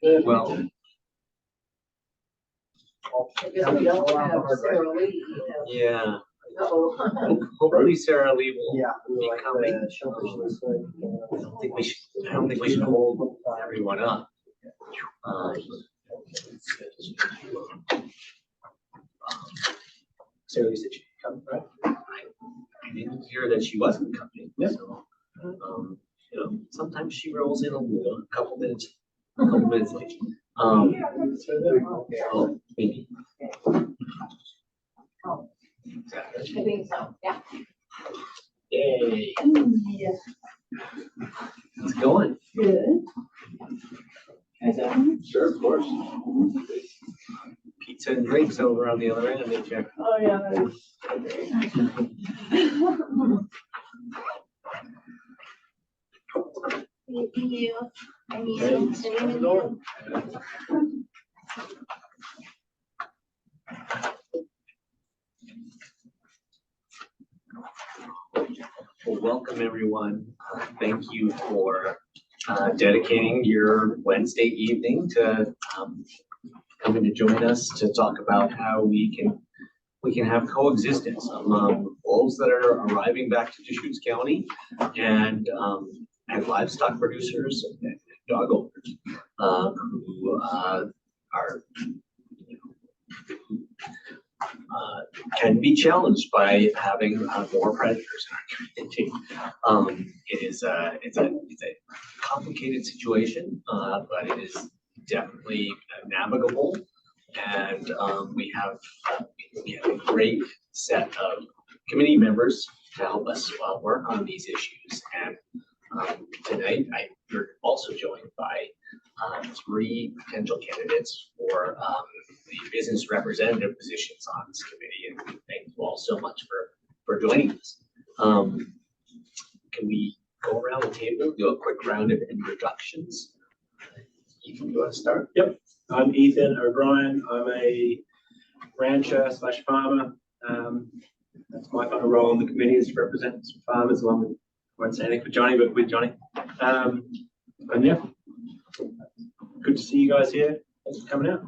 Well, I guess we don't have Sarah Lee. yeah. Oh. Hopefully Sarah Lee will be like coming. the shellfish. I don't think we should hold everyone up. Sarah Lee said she'd come, right? I didn't hear that she wasn't coming. Yeah. So, you know, sometimes she rolls in a couple minutes late. Oh, maybe. I think so, yeah. Yay. Yeah. How's it going? Good. Sure, of course. Pizza and drinks over on the other end, didn't you? Oh, yeah. Thank you. And you. And you. Well, welcome everyone. Thank you for dedicating your Wednesday evening to coming to join us to talk about how we can have coexistence among wolves that are arriving back to Deschutes County and livestock producers and dog owners who are can be challenged by having more predators in our community. It's a complicated situation, but it is definitely navigable, and we have a great set of committee members to help us work on these issues. And tonight, we're also joined by 3 potential candidates for the business representative positions on this committee, and thank you all so much for joining us. Can we go around the table, do a quick round of introductions? Ethan, you want to start? Yep, I'm Ethan O'Brien. I'm a rancher / farmer. That's my kind of role in the committee, is to represent some farmers along with, I won't say anything for Johnny, but with Johnny. And yeah, good to see you guys here. Thanks for coming out.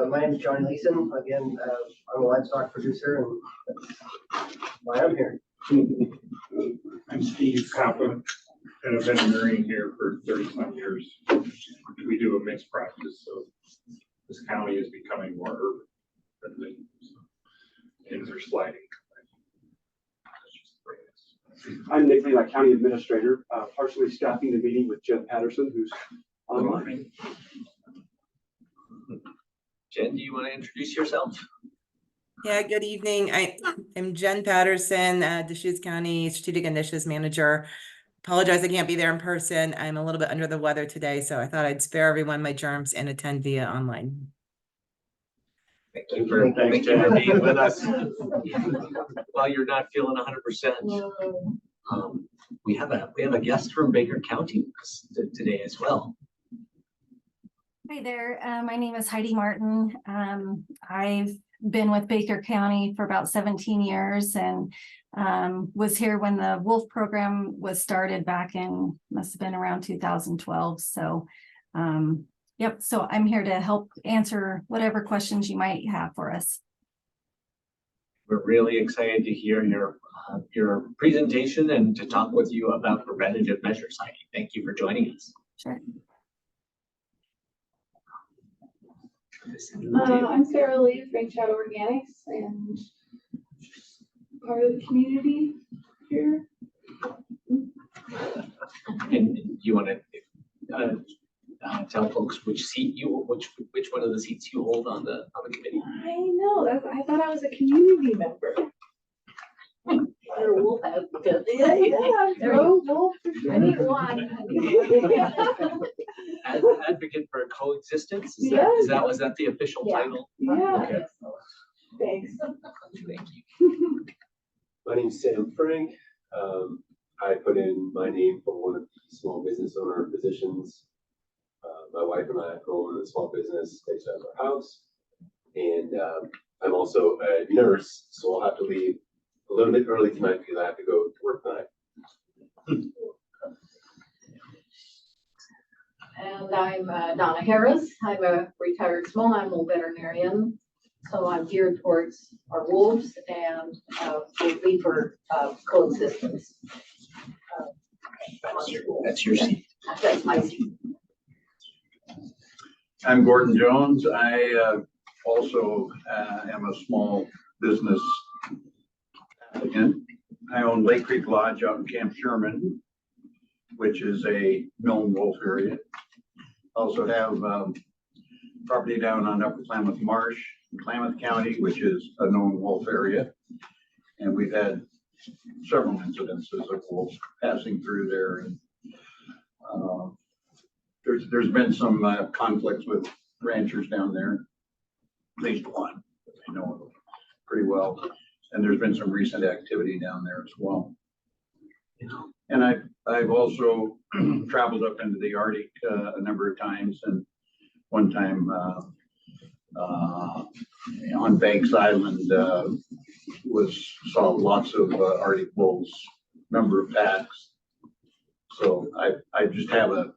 My name is Johnny Leeson. Again, I'm a livestock producer, and that's why I'm here. I'm Steve Copham, and I've been veterinarian here for 30-some years. We do a mixed practice, so this county is becoming more urban friendly. So things are sliding. I'm Nick Lee, County Administrator, partially staffing the meeting with Jen Patterson, who's online. Jen, do you want to introduce yourself? Yeah, good evening. I'm Jen Patterson, Deschutes County Strategic Initiatives Manager. Apologize, I can't be there in person. I'm a little bit under the weather today, so I thought I'd spare everyone my germs and attend via online. Thank you for being with us. While you're not feeling 100%, we have a guest from Baker County today as well. Hi there, my name is Heidi Martin. I've been with Baker County for about 17 years and was here when the wolf program was started back in, must have been around 2012. So yep, so I'm here to help answer whatever questions you might have for us. We're really excited to hear your presentation and to talk with you about preventative measures, Heidi. Thank you for joining us. Sure. I'm Sarah Lee with Rain Shadow Organics and part of the community here. And you want to tell folks which one of the seats you hold on the committee? I know, I thought I was a community member. They're wolf advocates. Yeah, they're wolf. I need one. Advocate for coexistence? Is Yes. was that the official title? Yeah. Okay. Thanks. Thank you. My name is Sam Frank. I put in my name for one of the small business owner positions. My wife and I own a small business based out of our house. And I'm also a nurse, so I'll have to leave a little bit early tonight because I have to go to work tonight. And I'm Donna Harris. I'm a retired small animal veterinarian. So I'm geared towards our wolves and will be for coexistence. That's your seat. That's my seat. I'm Gordon Jones. I also am a small business applicant. I own Lake Creek Lodge out in Camp Sherman, which is a known wolf area. Also have property down on Upper Klamath Marsh in Klamath County, which is a known wolf area. And we've had several incidences of wolves passing through there. And there's been some conflicts with ranchers down there, at least one, I know pretty well. And there's been some recent activity down there as well. And I've also traveled up into the Arctic a number of times, and one time on Banks Island saw lots of Arctic wolves, number of packs. So I just have a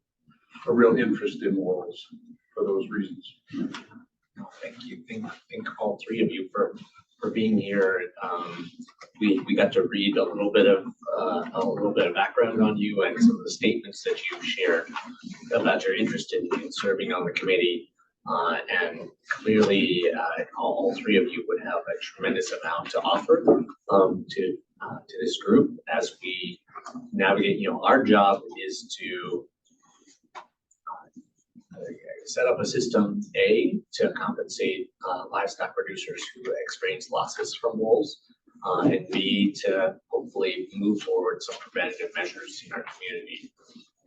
real interest in wolves for those reasons. Thank you. Thank all three of you for being here. We got to read a little bit of background on you and some of the statements that you've shared about your interest in serving on the committee. And clearly, all three of you would have a tremendous amount to offer to this group as we navigate. Our job is to set up a system, A, to compensate livestock producers who experience losses from wolves, and B, to hopefully move forward some preventative measures in our community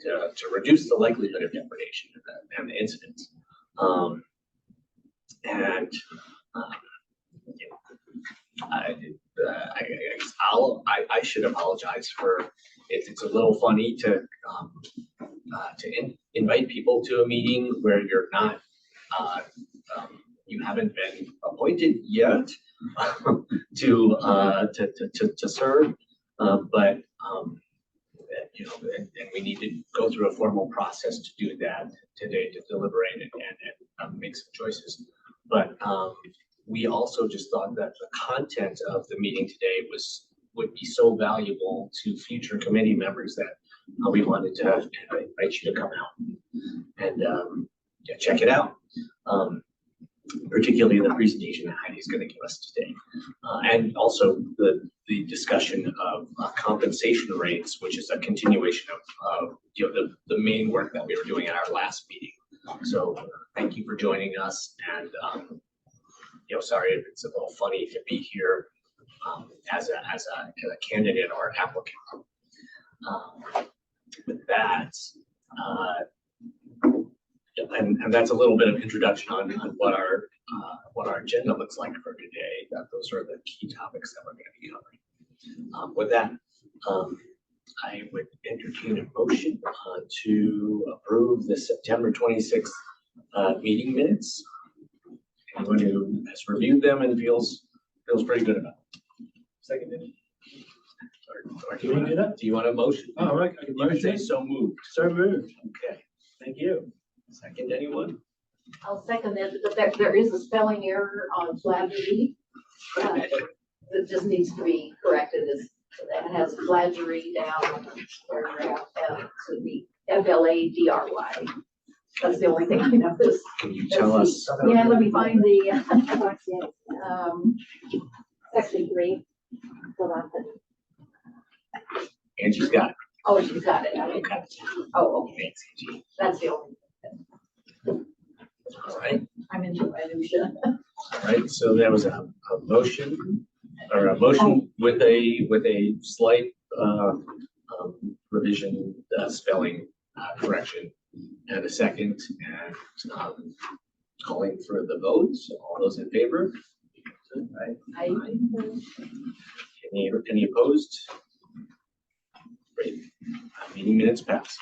to reduce the likelihood of depredation and the incidents. I should apologize for it. It's a little funny to invite people to a meeting where you're not, you haven't been appointed yet to serve, but and we need to go through a formal process to do that today, to deliberate and make some choices. But we also just thought that the content of the meeting today would be so valuable to future committee members that we wanted to invite you to come out and check it out. Particularly the presentation that Heidi's going to give us today, and also the discussion of compensation rates, which is a continuation of the main work that we were doing at our last meeting. So thank you for joining us, and sorry if it's a little funny to be here as a candidate or applicant. With that, and that's a little bit of introduction on what our agenda looks like for today. Those are the key topics that we're going to be covering. With that, I would entertain a motion to approve the September 26th meeting minutes. Anyone who has reviewed them and feels pretty good about it. Seconded. Do you want a motion? Oh, right. I can motion. So moved. So moved. Okay. Thank you. Second, anyone? I'll second it, but there is a spelling error on Flaherty. That just needs to be corrected. It has Flaherty down on the paragraph, and it should be Fladry. That's the only thing I noticed. Can you tell us? Yeah, let me find the, Section 3. Hold on. Angie's got it. oh, she's got it. Okay. Oh, okay. Thanks, Angie. That's the only. All right. I'm into minutia. All right. So there was a motion with a slight revision, spelling correction, and a second, and calling for the votes. All those in favor? Right. Any opposed? Great. Meeting minutes pass.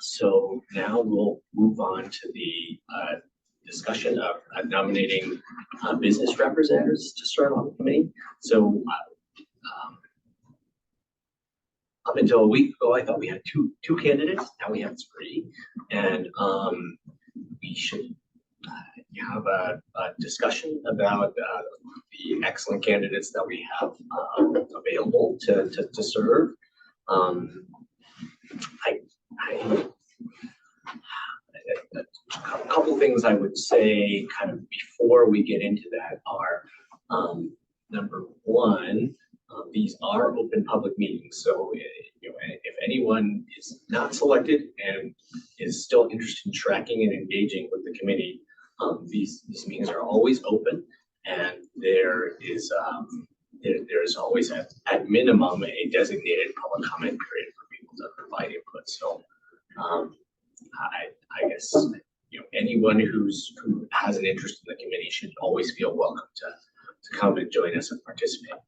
So now we'll move on to the discussion of nominating business representatives to serve on the committee. So up until a week ago, I thought we had two candidates. Now we have three, and we should have a discussion about the excellent candidates that we have available to serve. A couple things I would say kind of before we get into that are, number one, these are open public meetings. So if anyone is not selected and is still interested in tracking and engaging with the committee, these meetings are always open, and there is there's always at minimum a designated public comment period for people to provide input. So I guess anyone who has an interest in the committee should always feel welcome to come and join us and participate.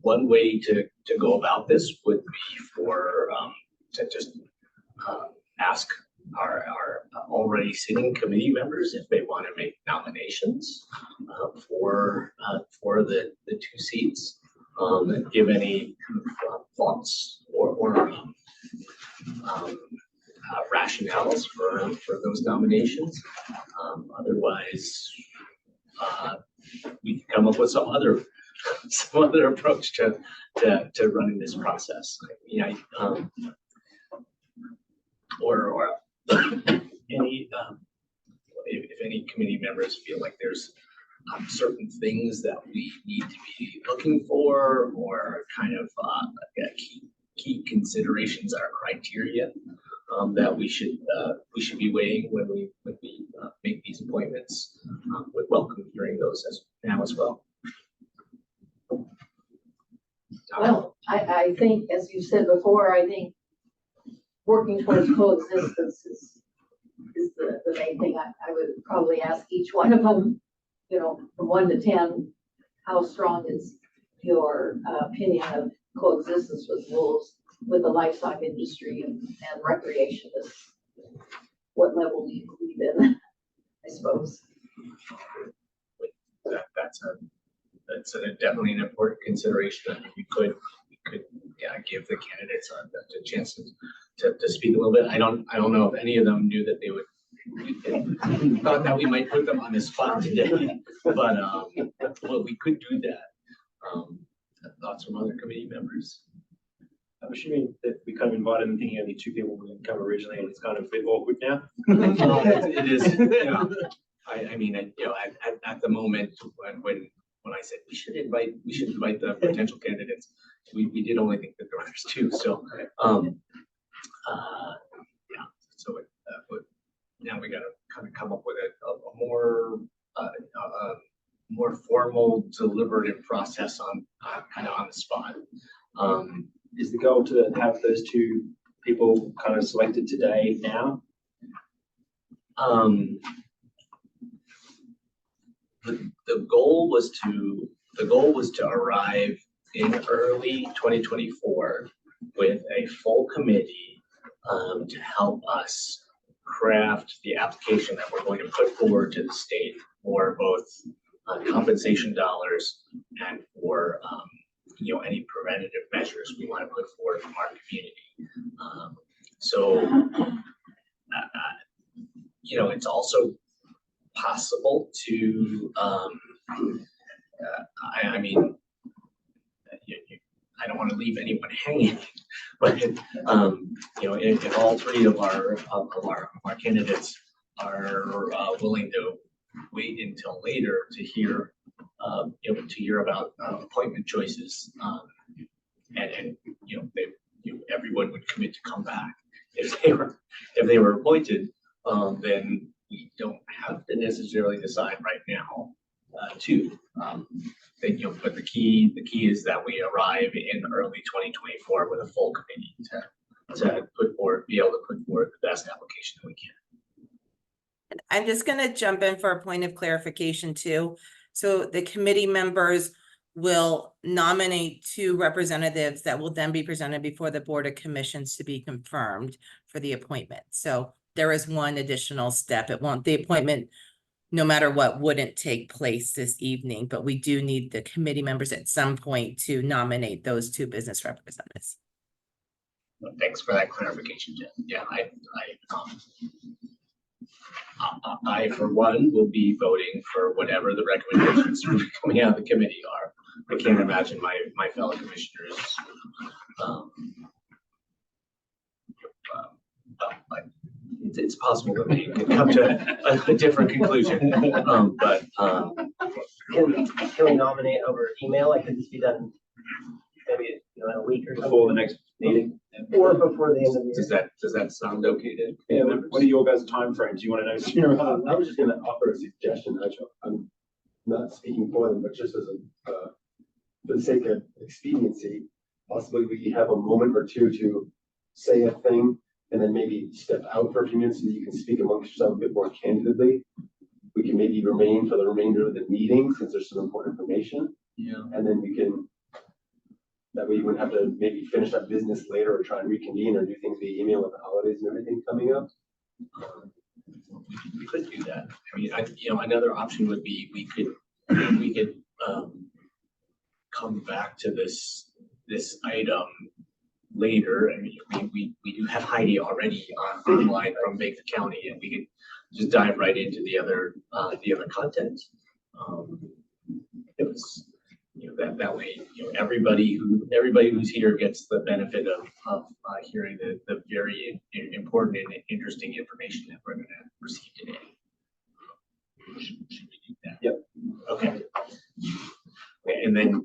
One way to go about this would be to just ask our already sitting committee members if they want to make nominations for the two seats, and give any thoughts or rationales for those nominations. Otherwise, we can come up with some other approach to running this process. Or any if any committee members feel like there's certain things that we need to be looking for, or kind of key considerations or criteria that we should be weighing when we make these appointments, would welcome hearing those as well. Well, I think, as you said before, I think working towards coexistence is the main thing. I would probably ask each one of them, from 1 to 10, how strong is your opinion of coexistence with wolves, with the livestock industry and recreationists? What level do you believe in, I suppose? That's definitely an important consideration. I mean, we could give the candidates a chance to speak a little bit. I don't know if any of them knew that they would thought that we might put them on the spot today, but well, we could do that. Thoughts from other committee members? I'm assuming that we kind of invited them thinking only 2 people were going to come originally, and it's kind of a bit awkward now. It is. I mean, at the moment when I said we should invite the potential candidates, we did only think that there were 2. So so now we got to kind of come up with a more formal deliberative process on kind of on the spot. Is the goal to have those 2 people kind of selected today now? The goal was to arrive in early 2024 with a full committee to help us craft the application that we're going to put forward to the state for both compensation dollars and for any preventative measures we want to put forward from our community. It's also possible to I mean, I don't want to leave anyone hanging, but if all 3 of our candidates are willing to wait until later to hear about appointment choices, and everyone would commit to come back if they were appointed, then we don't have to necessarily decide right now but the key is that we arrive in early 2024 with a full committee to be able to put forward the best application that we can. I'm just going to jump in for a point of clarification too. So the committee members will nominate 2 representatives that will then be presented before the Board of Commissions to be confirmed for the appointment. So there is one additional step. The appointment no matter what, wouldn't take place this evening, but we do need the committee members at some point to nominate those two business representatives. Thanks for that clarification, Jen. Yeah, I, for one, will be voting for whatever the recommendations coming out of the committee are. I can't imagine my fellow commissioners. But it's possible that we could come to a different conclusion. Can we nominate over email? Like, could this be done maybe, in a week or something? Before the next meeting. Or before the end of the year? Does that sound okay to? Yeah, what are your guys' timeframes? You want to know sooner? I was just gonna offer a suggestion, actually. I'm not speaking for them, but just as a, for the sake of expediency, possibly we have a moment or two to say a thing and then maybe step out for a few minutes so that you can speak amongst yourself a bit more candidly. We can maybe remain for the remainder of the meeting since there's some important information. Yeah. And then we can, that way you wouldn't have to maybe finish up business later or try and reconvene or do things via email with the holidays and everything coming up. We could do that. I mean, another option would be we could come back to this item later. I mean, we do have Heidi already online from Baker County, and we could just dive right into the other content. It was, that way, everybody who's here gets the benefit of hearing the very important and interesting information that we're going to receive today. Should we do that? Yep. Okay. And then,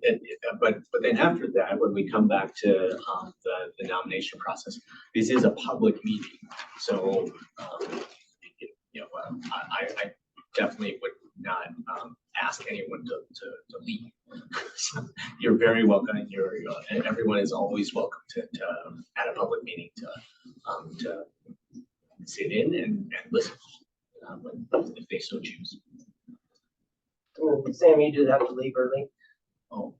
but then after that, when we come back to the nomination process, this is a public meeting, so I definitely would not ask anyone to leave. You're very welcome. And everyone is always welcome to at a public meeting to sit in and listen if they so choose. Sam, you do have to leave early. Oh,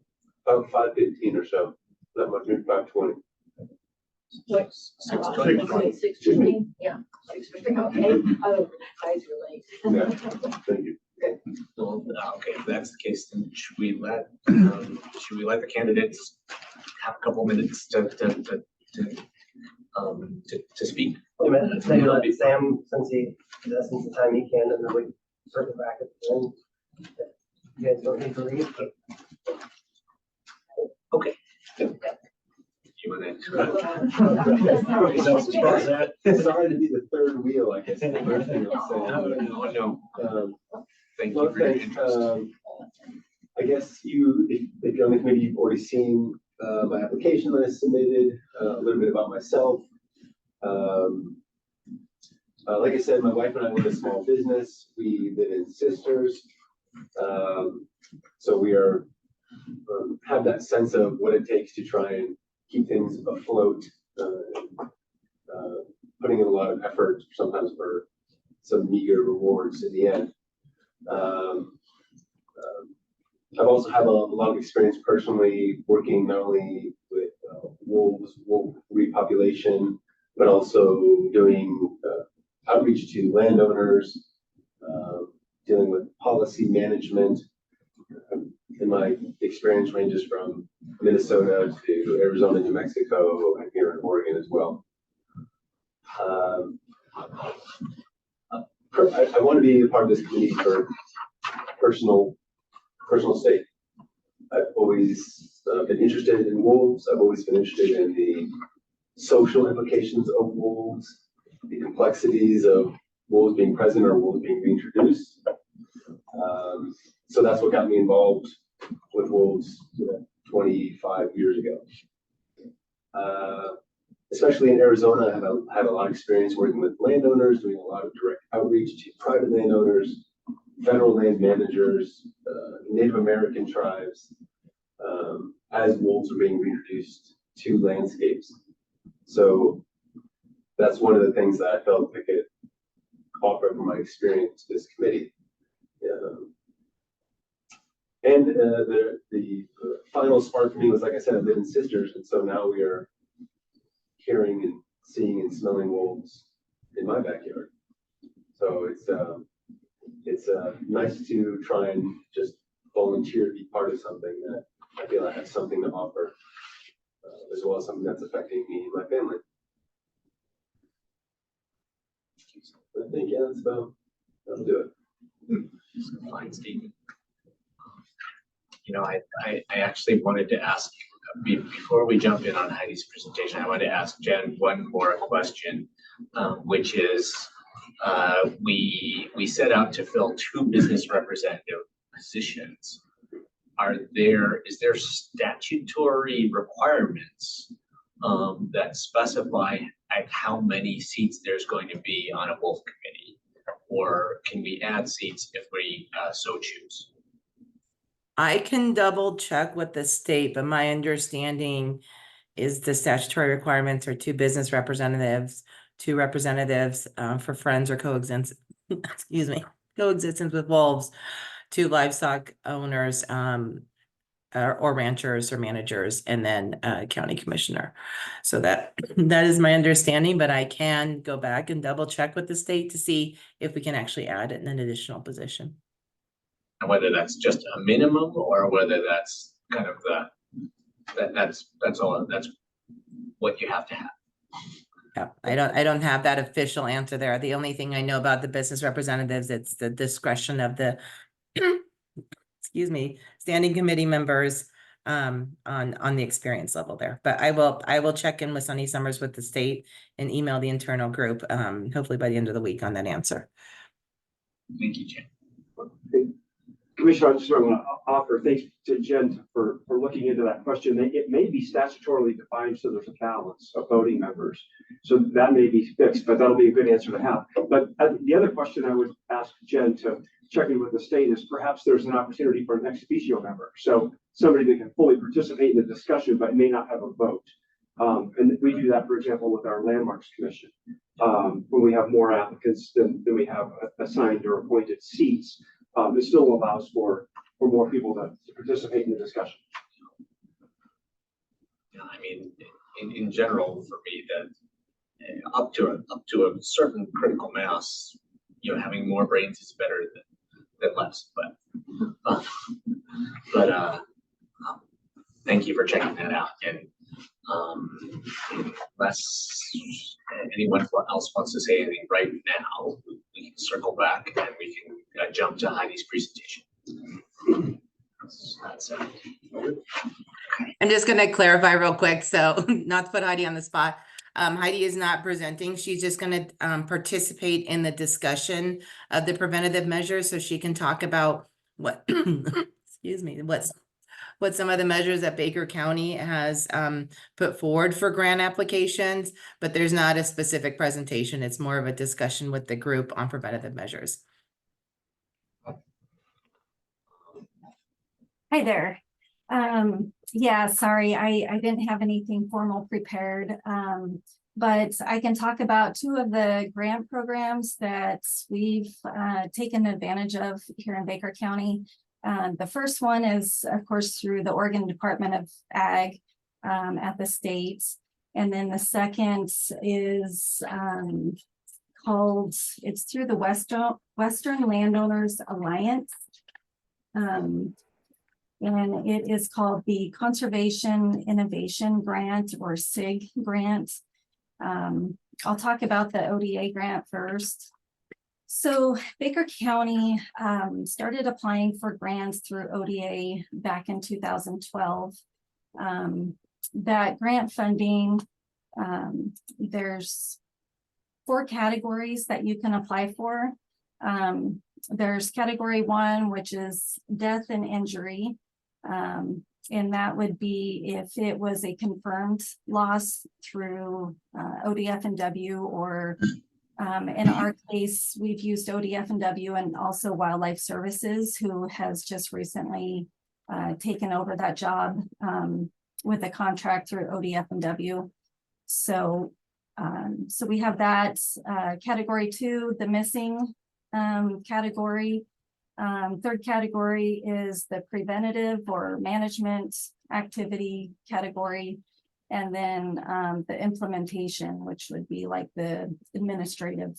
About 5:15 or so. That might be 5:20. What? 6:20. 6:15, yeah, 6:15, okay. Oh, guys are late. Yeah, thank you. Well, okay, if that's the case, then should we let the candidates have a couple minutes to speak? Wait a minute, maybe let Sam, since the essence of time he can, and then we circle back at the end. You guys don't need to leave. Okay. You want to? Sorry to be the third wheel, I guess. The first thing I'll say. No. Thank Well, you for your thanks. interest. I guess if you're on the committee, you've already seen my application that I submitted, a little bit about myself. Like I said, my wife and I own a small business. We live in Sisters. So we are have that sense of what it takes to try and keep things afloat, putting in a lot of effort, sometimes for some meager rewards in the end. I've also had a lot of experience personally working not only with wolf repopulation, but also doing outreach to landowners, dealing with policy management. And my experience ranges from Minnesota to Arizona, New Mexico, and here in Oregon as well. I want to be a part of this committee for personal sake. I've always been interested in wolves. I've always been interested in the social implications of wolves, the complexities of wolves being present or wolves being reintroduced. So that's what got me involved with wolves 25 years ago. Especially in Arizona, I have a lot of experience working with landowners, doing a lot of direct outreach to private landowners, federal land managers, Native American tribes, as wolves are being reintroduced to landscapes. So that's one of the things that I felt I could offer from my experience to this committee. And the final spark for me was, like I said, I live in Sisters, and so now we are hearing and seeing and smelling wolves in my backyard. So it's it's nice to try and just volunteer to be part of something that I feel I have something to offer, as well as something that's affecting me and my family. But I think, yeah, that'll do it. Fine, Steve. You know, I actually wanted to ask, before we jump in on Heidi's presentation, I wanted to ask Jen one more question, which is, we set out to fill 2 business representative positions. Is there statutory requirements that specify at how many seats there's going to be on a Wolf committee? Or can we add seats if we so choose? I can double check with the state, but my understanding is the statutory requirements are 2 business representatives, 2 representatives for friends or coexistence, excuse me, coexistence with wolves, 2 livestock owners or ranchers or managers, and then a county commissioner. So that is my understanding, but I can go back and double check with the state to see if we can actually add it in an additional position. And whether that's just a minimum or whether that's kind of that's what you have to have. Yeah, I don't have that official answer there. The only thing I know about the business representatives, it's the discretion of the excuse me, standing committee members on the experience level there. But I will check in with Sunny Summers with the state and email the internal group hopefully by the end of the week on that answer. Thank you, Jen. Commissioner, I just want to offer thanks to Jen for looking into that question. It may be statutorily defined, so there's a balance of voting members. So that may be fixed, but that'll be a good answer to have. But the other question I would ask Jen to check in with the state is perhaps there's an opportunity for an ex officio member. So somebody that can fully participate in the discussion, but may not have a vote. And we do that, for example, with our Landmarks Commission. When we have more applicants than we have assigned or appointed seats, it still allows for more people to participate in the discussion. Yeah, I mean, in general, for me, that up to a certain critical mass, you know, having more brains is better than less. But thank you for checking that out. And unless anyone else wants to say anything right now, we can circle back and we can jump to Heidi's presentation. That's it. I'm just going to clarify real quick. So not to put Heidi on the spot. Heidi is not presenting. She's just going to participate in the discussion of the preventative measures so she can talk about what, excuse me, what some of the measures that Baker County has put forward for grant applications, but there's not a specific presentation. It's more of a discussion with the group on preventative measures. Hi there. Yeah, sorry, I didn't have anything formal prepared. But I can talk about 2 of the grant programs that we've taken advantage of here in Baker County. The first one is, of course, through the Oregon Department of Ag at the state. And then the second is it's through the Western Landowners Alliance. And it is called the Conservation Innovation Grant, or SIG grant. I'll talk about the ODA grant first. So Baker County started applying for grants through ODA back in 2012. That grant funding, there's 4 categories that you can apply for. There's category 1, which is death and injury. And that would be if it was a confirmed loss through ODF&W, or in our case, we've used ODF&W and also Wildlife Services, who has just recently taken over that job with a contract through ODF&W. So we have that. Category 2, the missing category. Third category is the preventative or management activity category. And then the implementation, which would be like the administrative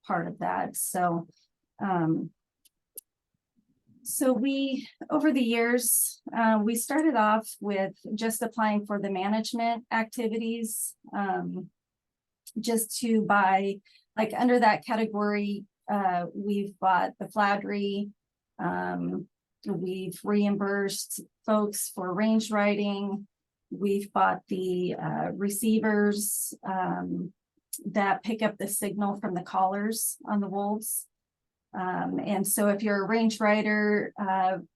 part of that. So So over the years, we started off with just applying for the management activities, just to buy, like under that category, we've bought the flattery. We've reimbursed folks for range riding. We've bought the receivers that pick up the signal from the collars on the wolves. And so if you're a range rider,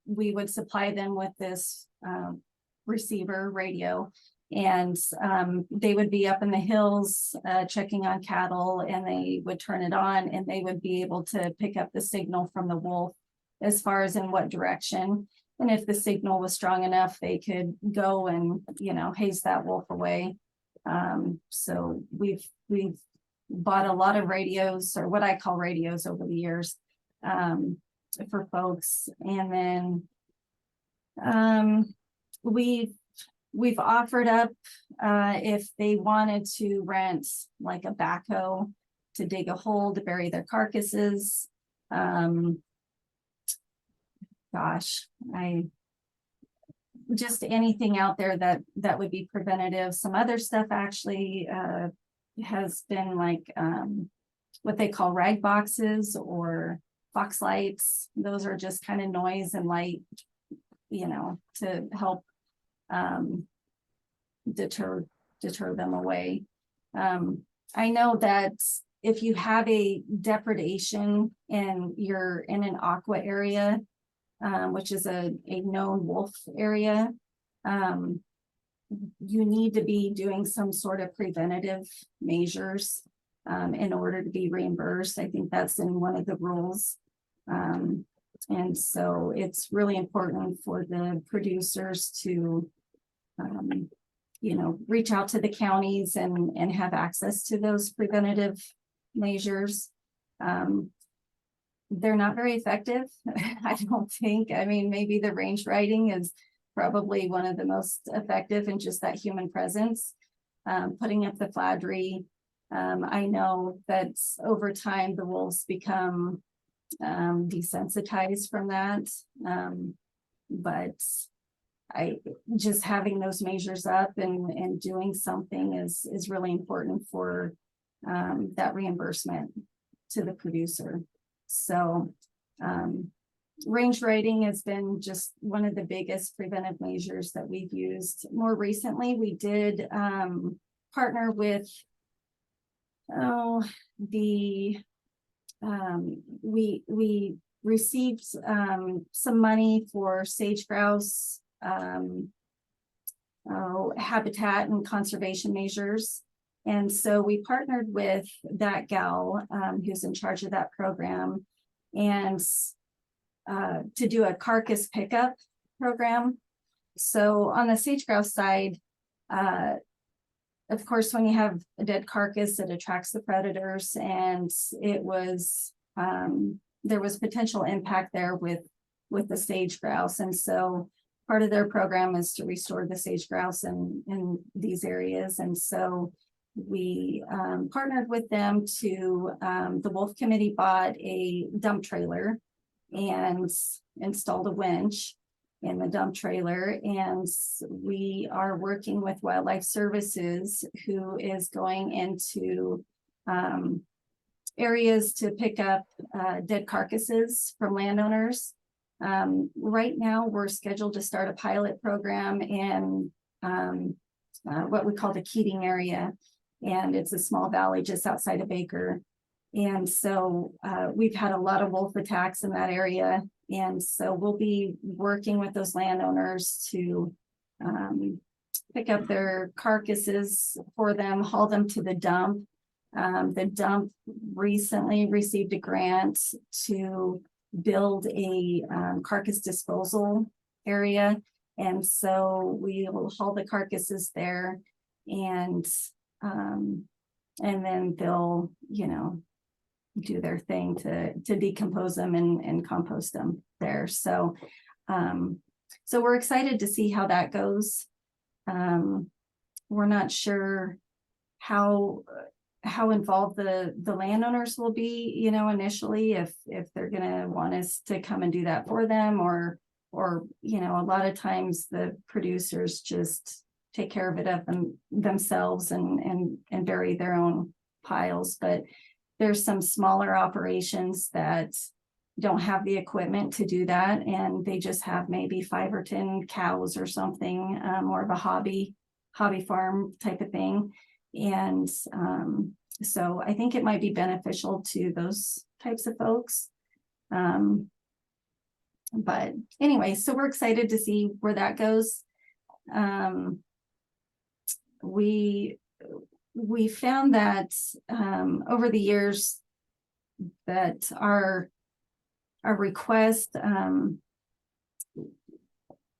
we would supply them with this receiver radio, and they would be up in the hills checking on cattle, and they would turn it on, and they would be able to pick up the signal from the wolf as far as in what direction. And if the signal was strong enough, they could go and, haze that wolf away. So we've bought a lot of radios, or what I call radios, over the years for folks. And then we've offered up if they wanted to rent like a backhoe to dig a hole to bury their carcasses. Just anything out there that would be preventative. Some other stuff actually has been like what they call rag boxes or fox lights. Those are just kind of noise and light, to help deter them away. I know that if you have a depredation and you're in an aqua area, which is a known wolf area, you need to be doing some sort of preventative measures in order to be reimbursed. I think that's in one of the rules. And so it's really important for the producers to, reach out to the counties and have access to those preventative measures. They're not very effective, I don't think. I mean, maybe the range riding is probably one of the most effective, in just that human presence. Putting up the flattery. I know that over time the wolves become desensitized from that. But just having those measures up and doing something is really important for that reimbursement to the producer. So range riding has been just one of the biggest preventive measures that we've used. More recently, we did partner with we received some money for sage grouse habitat and conservation measures. And so we partnered with that gal who's in charge of that program, and to do a carcass pickup program. So on the sage grouse side, of course, when you have a dead carcass, it attracts the predators, and it was there was potential impact there with the sage grouse. And so part of their program is to restore the sage grouse in these areas. And so we partnered with them to, the Wolf Committee bought a dump trailer and installed a winch in the dump trailer. And we are working with Wildlife Services, who is going into areas to pick up dead carcasses from landowners. Right now, we're scheduled to start a pilot program in what we call the Keating area. And it's a small valley just outside of Baker. And so we've had a lot of wolf attacks in that area. And so we'll be working with those landowners to pick up their carcasses for them, haul them to the dump. The dump recently received a grant to build a carcass disposal area. And so we will haul the carcasses there, and then they'll, do their thing to decompose them and compost them there. So, so we're excited to see how that goes. We're not sure how how involved the landowners will be, you know, initially, if they're gonna want us to come and do that for them, or, you know, a lot of times the producers just take care of it themselves and bury their own piles. But there's some smaller operations that don't have the equipment to do that, and they just have maybe 5 or 10 cows or something, more of a hobby farm type of thing. And so I think it might be beneficial to those types of folks. But anyway, so we're excited to see where that goes. We found that over the years that our request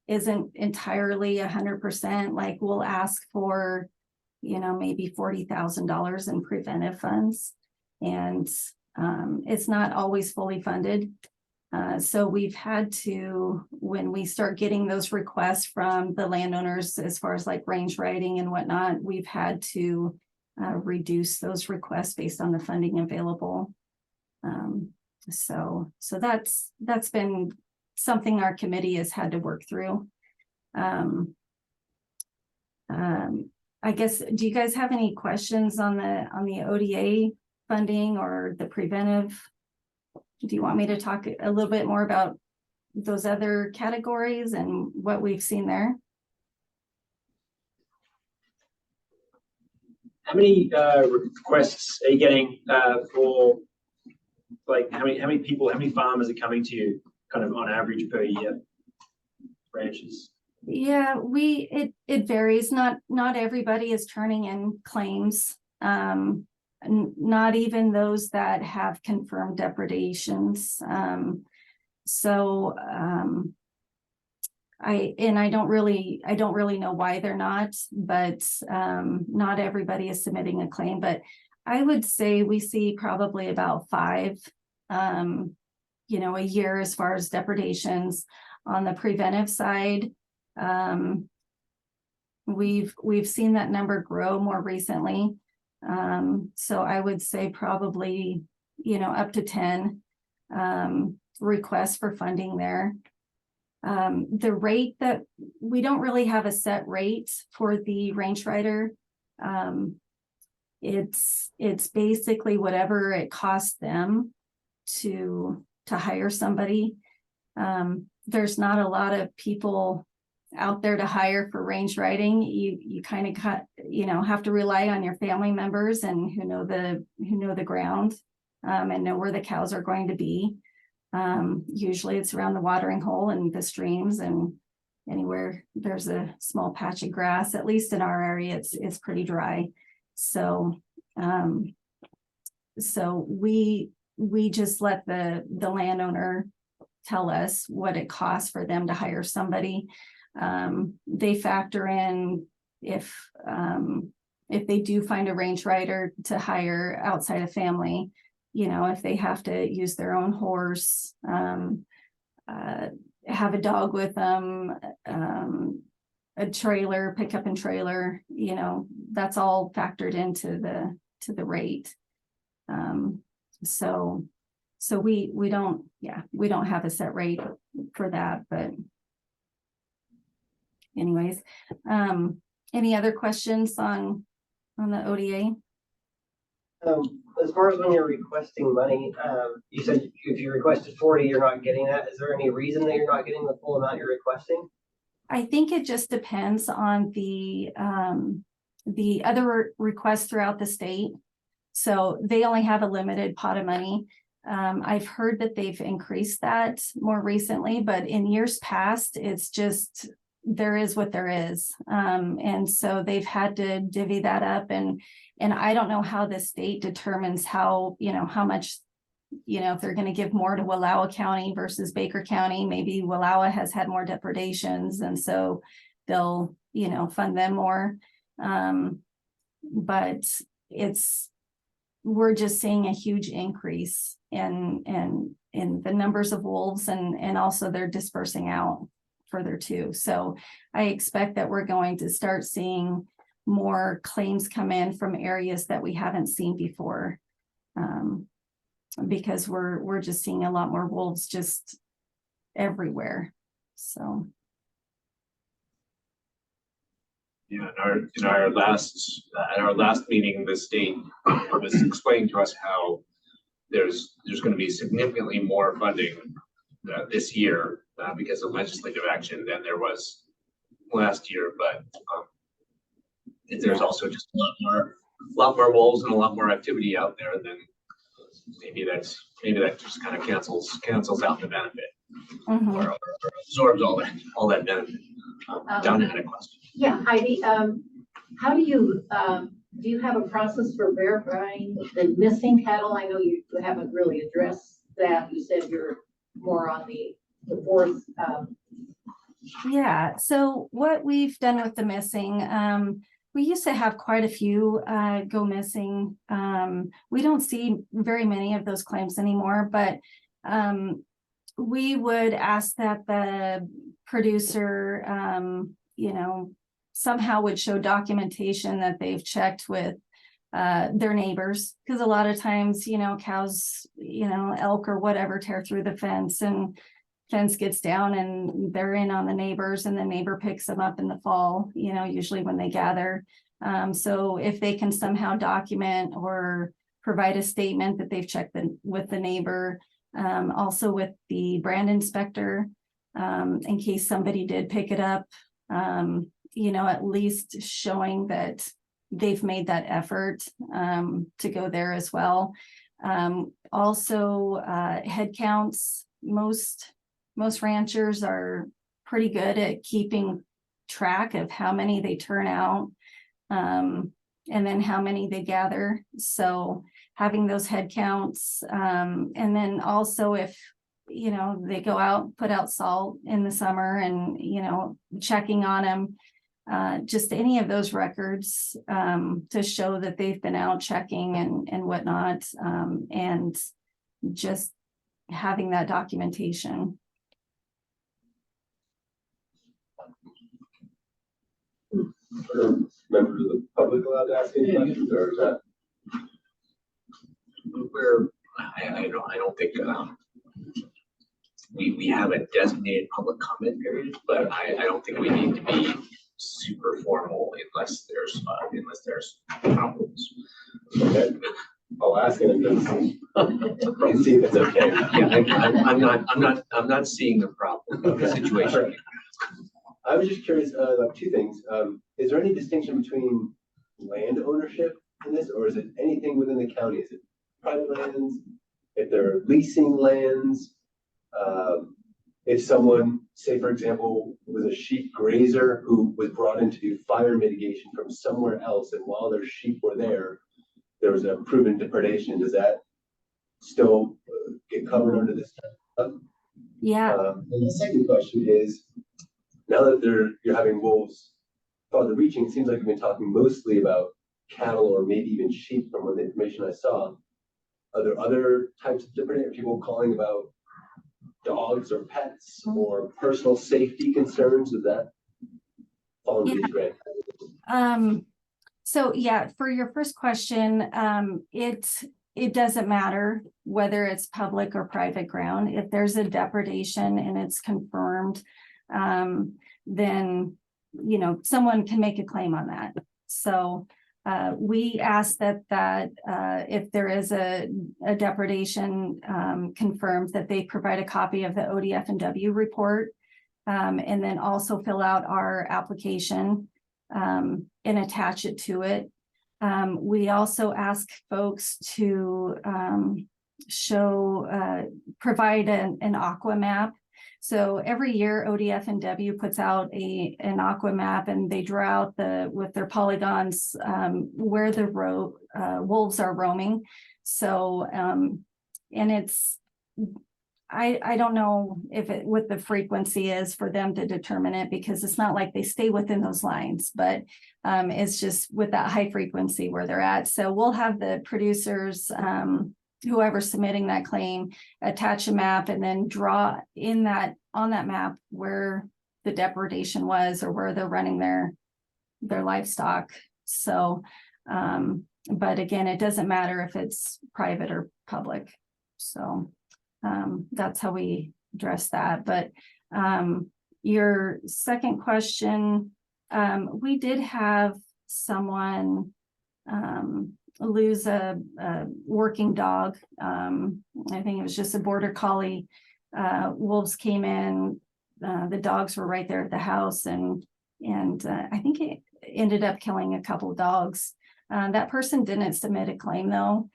isn't entirely 100%. Like, we'll ask for, you know, maybe $40,000 in preventive funds, and it's not always fully funded. So we've had to, when we start getting those requests from the landowners as far as like range writing and whatnot, we've had to reduce those requests based on the funding available. So that's been something our committee has had to work through. I guess, do you guys have any questions on the ODA funding or the preventive? Do you want me to talk a little bit more about those other categories and what we've seen there? How many requests are you getting for, like, how many people, how many farmers are coming to you kind of on average per year? Branches. Yeah, it varies. Not everybody is turning in claims. Not even those that have confirmed depredations. I don't really know why they're not, but not everybody is submitting a claim. But I would say we see probably about 5 you know, a year as far as depredations. On the preventive side, we've seen that number grow more recently. So I would say probably, you know, up to 10 requests for funding there. The rate that we don't really have a set rate for the range rider. It's basically whatever it costs them to hire somebody. There's not a lot of people out there to hire for range riding. You kind of have to rely on your family members and who know the ground and know where the cows are going to be. Usually it's around the watering hole and the streams, and anywhere there's a small patch of grass. At least in our area, it's pretty dry. So we just let the landowner tell us what it costs for them to hire somebody. They factor in if they do find a range rider to hire outside of family, you know, if they have to use their own horse, have a dog with them, a trailer, pickup and trailer, you know, that's all factored into the rate. So we don't have a set rate for that, but anyways, any other questions on the ODA? As far as when you're requesting money, you said if you requested 40, you're not getting that. Is there any reason that you're not getting the full amount you're requesting? I think it just depends on the other requests throughout the state. So they only have a limited pot of money. I've heard that they've increased that more recently, but in years past, it's just, there is what there is. And so they've had to divvy that up, and I don't know how the state determines how much, if they're going to give more to Wallowa County versus Baker County. Maybe Wallowa has had more depredations, and so they'll, fund them more. But we're just seeing a huge increase in the numbers of wolves, and also they're dispersing out further too. So I expect that we're going to start seeing more claims come in from areas that we haven't seen before. Because we're just seeing a lot more wolves just everywhere, so. Yeah, in our last, at our last meeting, the state was explaining to us how there's gonna be significantly more funding this year because of legislative action than there was last year, but there's also just a lot more wolves and a lot more activity out there than maybe that just kind of cancels out the benefit or absorbs all that benefit. Donna had a question. Yeah, Heidi, how do you have a process for verifying the missing cattle? I know you haven't really addressed that. You said you're more on the fourth. Yeah, so what we've done with the missing, we used to have quite a few go missing. We don't see very many of those claims anymore, but we would ask that the producer, somehow would show documentation that they've checked with their neighbors, because a lot of times, cows, elk or whatever tear through the fence, and fence gets down and they're in on the neighbors, and the neighbor picks them up in the fall, usually when they gather. So if they can somehow document or provide a statement that they've checked with the neighbor, also with the brand inspector, in case somebody did pick it up, at least showing that they've made that effort to go there as well. Also, head counts. Most ranchers are pretty good at keeping track of how many they turn out, and then how many they gather. So having those head counts, and then also if, they go out, put out salt in the summer and, checking on them, just any of those records to show that they've been out checking and whatnot, and just having that documentation. Are members of the public allowed to ask any questions, or is that? I don't think we have a designated public comment period, but I don't think we need to be super formal unless there's problems. Okay. I'll ask it and then see if it's okay. Yeah, I'm not seeing the problem of the situation. I was just curious about two things. Is there any distinction between land ownership in this, or is it anything within the county? Is it private lands? If they're leasing lands? If someone, say for example, was a sheep grazer who was brought in to do fire mitigation from somewhere else, and while their sheep were there, there was a proven depredation, does that still get covered under this? Yeah. And the second question is, now that you're having wolves farther reaching, it seems like we've been talking mostly about cattle or maybe even sheep from the information I saw. Are there other types of depredators? People calling about dogs or pets or personal safety concerns? Does that fall into these grants? So yeah, for your first question, it doesn't matter whether it's public or private ground. If there's a depredation and it's confirmed, then, someone can make a claim on that. So, we ask that if there is a depredation, confirmed, that they provide a copy of the ODF and W report, and then also fill out our application, and attach it to it. We also ask folks to, provide an aqua map. So every year ODF and W puts out an aqua map, and they draw out with their polygons, where the wolves are roaming. So, and I don't know what the frequency is for them to determine it, because it's not like they stay within those lines, but it's just with that high frequency where they're at. So we'll have the producers, whoever's submitting that claim, attach a map and then draw on that map where the depredation was or where they're running their livestock. So, but again, it doesn't matter if it's private or public. So, that's how we address that. But, your second question, we did have someone, lose a working dog. I think it was just a border collie. Wolves came in, the dogs were right there at the house, and I think it ended up killing a couple of dogs. That person didn't submit a claim though.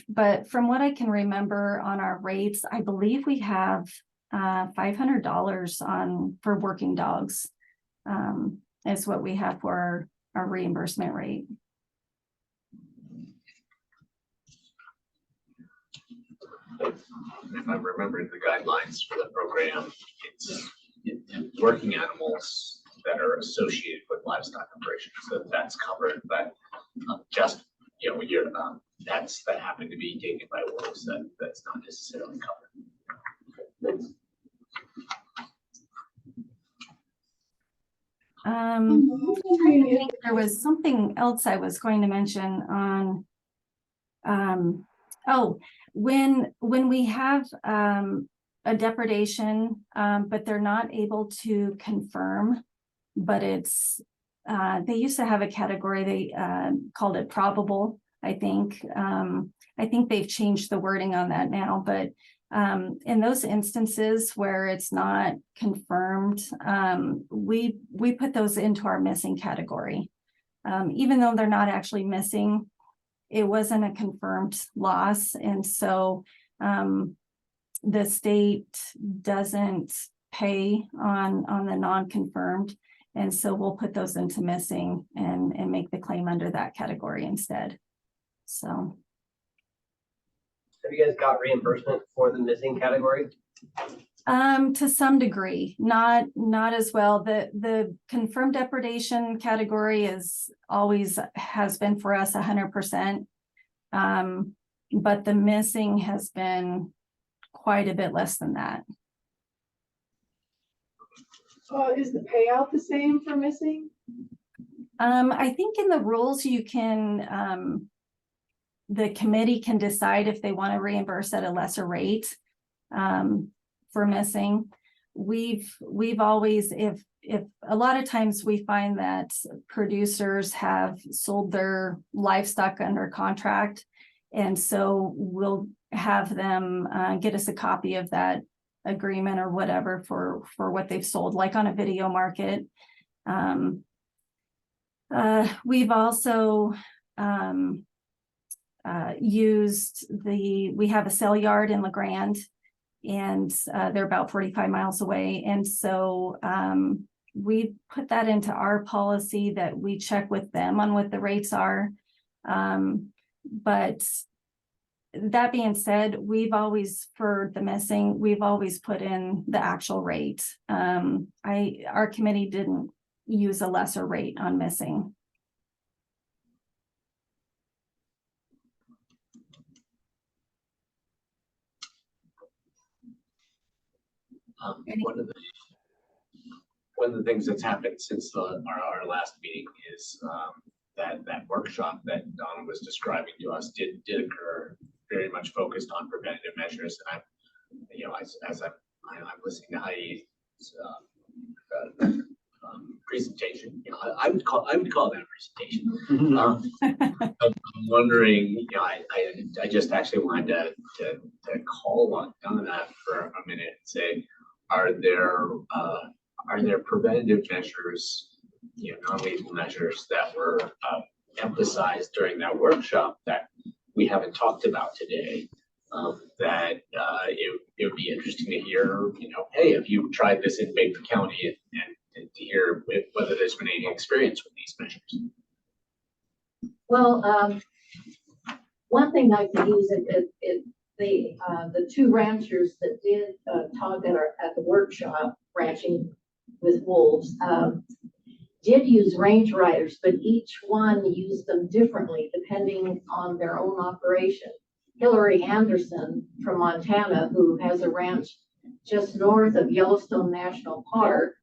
But from what I can remember on our rates, I believe we have $500 for working dogs. Is what we have for our reimbursement rate. If I'm remembering the guidelines for the program, it's working animals that are associated with livestock operations, so that's covered, but just, you know, that happen to be taken by wolves, that's not necessarily covered. There was something else I was going to mention on, when we have a depredation, but they're not able to confirm, but it's, they used to have a category, they called it probable, I think. I think they've changed the wording on that now, but in those instances where it's not confirmed, we put those into our missing category. Even though they're not actually missing, it wasn't a confirmed loss. And so the state doesn't pay on the non-confirmed. And so we'll put those into missing and make the claim under that category instead. So. Have you guys got reimbursement for the missing category? To some degree, not as well. The confirmed depredation category has been for us 100%. But the missing has been quite a bit less than that. Is the payout the same for missing? I think in the rules you can, the committee can decide if they want to reimburse at a lesser rate for missing. We've always, if a lot of times we find that producers have sold their livestock under contract, and so we'll have them get us a copy of that agreement or whatever for what they've sold, like on a video market. We've also we have a sale yard in La Grande, and they're about 45 miles away. And so we put that into our policy that we check with them on what the rates are. But that being said, we've always, for the missing, we've always put in the actual rate. Our committee didn't use a lesser rate on missing. One of the things that's happened since our last meeting is that workshop that Donna was describing to us did occur, very much focused on preventative measures. And as I'm listening to Heidi's presentation, I would call that a presentation. I'm wondering, I just actually wanted to call on Donna for a minute and say, are there preventative measures, non-lethal measures that were emphasized during that workshop that we haven't talked about today? That it would be interesting to hear, hey, have you tried this in Baker County, and to hear whether there's been any experience with these measures. Well, one thing I can use the two ranchers that did talk at the workshop, ranching with wolves, did use range riders, but each one used them differently depending on their own operation. Hillary Anderson from Montana, who has a ranch just north of Yellowstone National Park,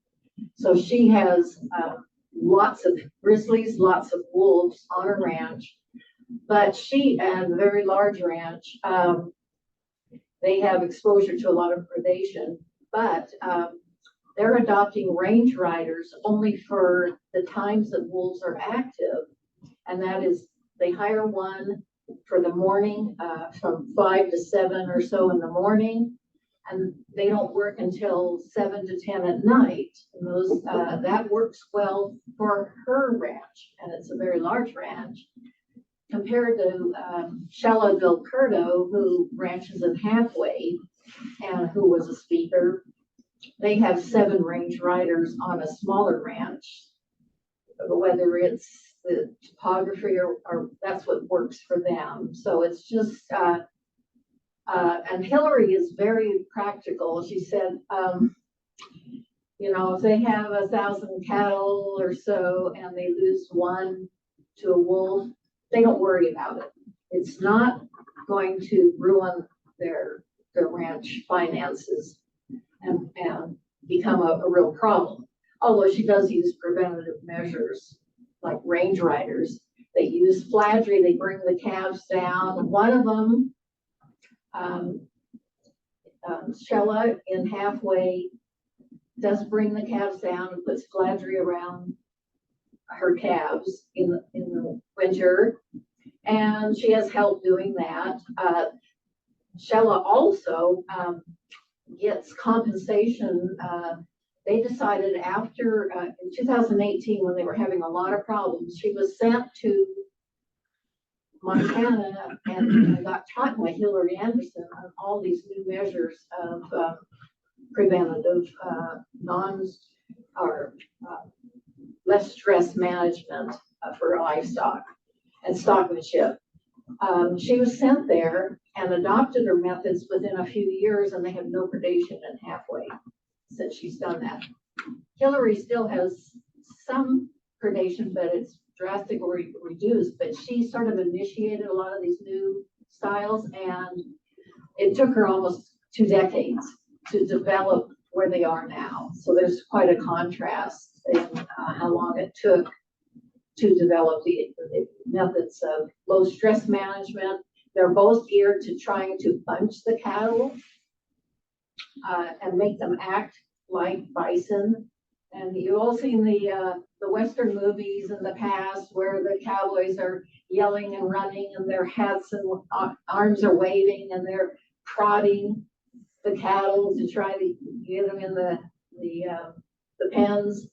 so she has lots of grizzlies, lots of wolves on a ranch. But she, and a very large ranch, they have exposure to a lot of predation, but they're adopting range riders only for the times that wolves are active. And that is, they hire one for the morning, from 5 to 7 or so in the morning. And they don't work until 7 to 10 at night. And those, that works well for her ranch. And it's a very large ranch compared to Shella Del Curdo, who ranches in Halfway and who was a speaker. They have 7 range riders on a smaller ranch. Whether it's the topography or that's what works for them. So it's just, and Hillary is very practical. She said, you know, if they have 1,000 cattle or so and they lose one to a wolf, they don't worry about it. It's not going to ruin their ranch finances and become a real problem. Although she does use preventative measures like range riders. They use fladry, they bring the calves down. One of them, Shella in Halfway, does bring the calves down and puts fladry around her calves in the winter. And she has help doing that. Shella also gets compensation. They decided after, in 2018, when they were having a lot of problems, she was sent to Montana and got taught by Hillary Anderson on all these new measures of preventative, less stress management for livestock and stockmanship. She was sent there and adopted her methods within a few years, and they have no predation in Halfway since she's done that. Hillary still has some predation, but it's drastically reduced. But she sort of initiated a lot of these new styles, and it took her almost 2 decades to develop where they are now. So there's quite a contrast in how long it took to develop the methods of low stress management. They're both geared to trying to bunch the cattle and make them act like bison. And you've all seen the Western movies in the past where the cowboys are yelling and running and their hats and arms are waving and they're prodding the cattle to try to get them in the pens.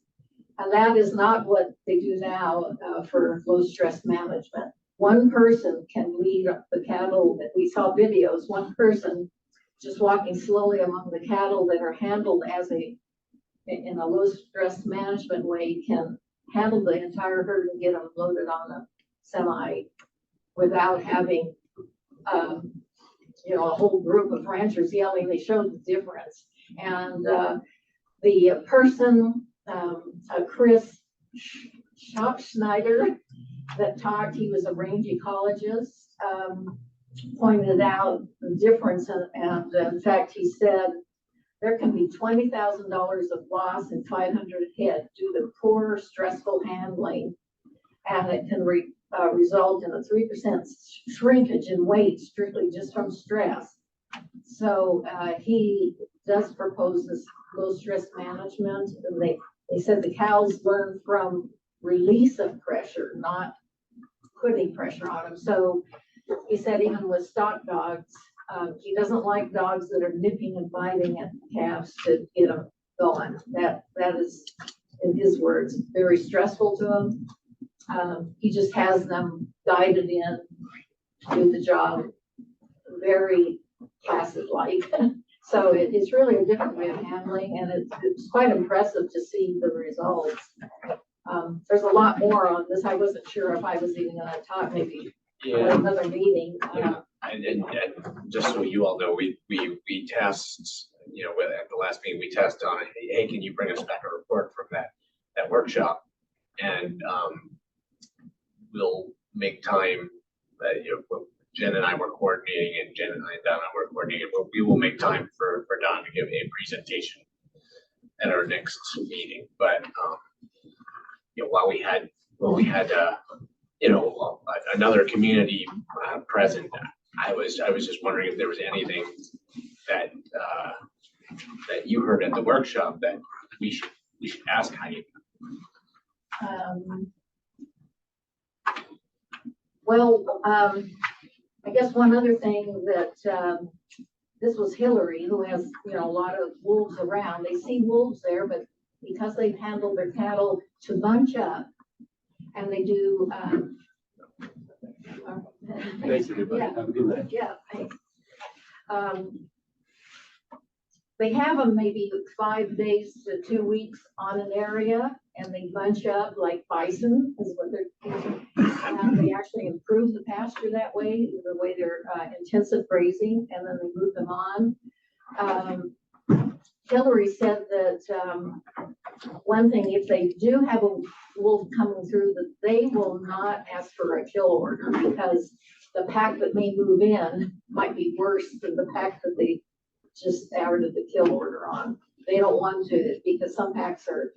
And that is not what they do now for low stress management. One person can lead the cattle. We saw videos, one person just walking slowly among the cattle that are handled in a low stress management way, can handle the entire herd and get them loaded on a semi without having, a whole group of ranchers yelling. They showed the difference. And the person, Chris Schneider, that talked, he was a range ecologist, pointed out the difference. And in fact, he said there can be $20,000 of loss in 500 head due to poor, stressful handling. And it can result in a 3% shrinkage in weight strictly just from stress. So he does propose this low stress management. And they said the cows learn from release of pressure, not putting pressure on them. So he said even with stock dogs, he doesn't like dogs that are nipping and biting at calves to get them going. That is, in his words, very stressful to him. He just has them guided in to do the job, very passive-like. So it's really a different way of handling, and it's quite impressive to see the results. There's a lot more on this. I wasn't sure if I was even going to talk, maybe at another meeting. Yeah. And just so you all know, we test, at the last meeting, we test on, hey, can you bring us back a report from that workshop? And we'll make time, Jen and I were coordinating, and Jen and Donna were coordinating, but we will make time for Don to give a presentation at our next meeting. But while we had, another community present, I was just wondering if there was anything that, that you heard at the workshop that we should ask Heidi. I guess one other thing that, this was Hillary, who has, a lot of wolves around. They see wolves there, but because they've handled their cattle to bunch up, and they do, Basically, but yeah. have a good night. Yeah, thanks. They have them maybe 5 days to 2 weeks on an area, and they bunch up like bison is what they're. They actually improve the pasture that way, the way they're intensive grazing, and then they move them on. Hillary said that one thing, if they do have a wolf coming through, that they will not ask for a kill order, because the pack that may move in might be worse than the pack that they just added the kill order on. They don't want to, because some packs are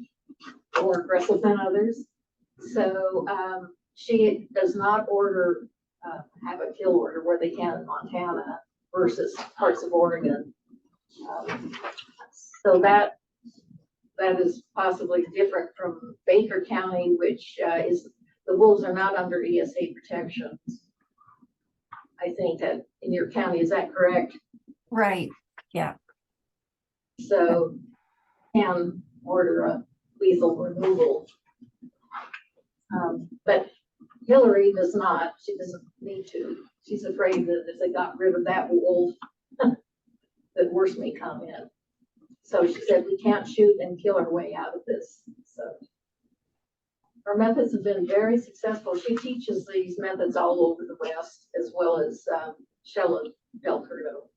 more aggressive than others. So she does not order, have a kill order where they can in Montana versus parts of Oregon. So that is possibly different from Baker County, which is, the wolves are not under ESA protections. I think that in your county, is that correct? Right, yeah. So can order a lethal removal. But Hillary does not, she doesn't need to. She's afraid that if they got rid of that wolf, that worse may come in. So she said, we can't shoot and kill our way out of this. So her methods have been very successful. She teaches these methods all over the West, as well as Shella Belcurdo.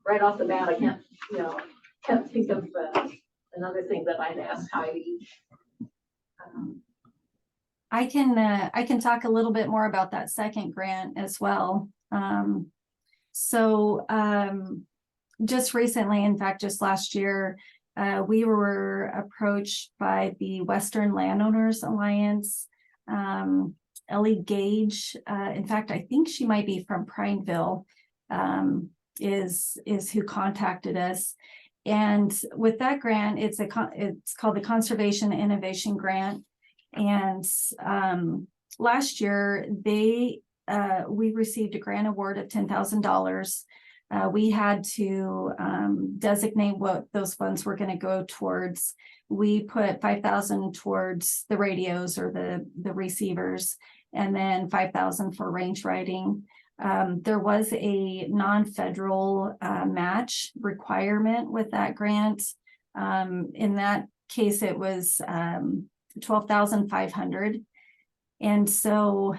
Right off the bat, I can't think of another thing that I'd ask Heidi. I can talk a little bit more about that second grant as well. Just recently, in fact, just last year, we were approached by the Western Landowners Alliance. Ellie Gage, in fact, I think she might be from Prineville, is who contacted us. And with that grant, it's called the Conservation Innovation Grant. And last year, we received a grant award of $10,000. We had to designate what those funds were going to go towards. We put $5,000 towards the radios or the receivers, and then $5,000 for range riding. There was a non-federal match requirement with that grant. In that case, it was $12,500. And so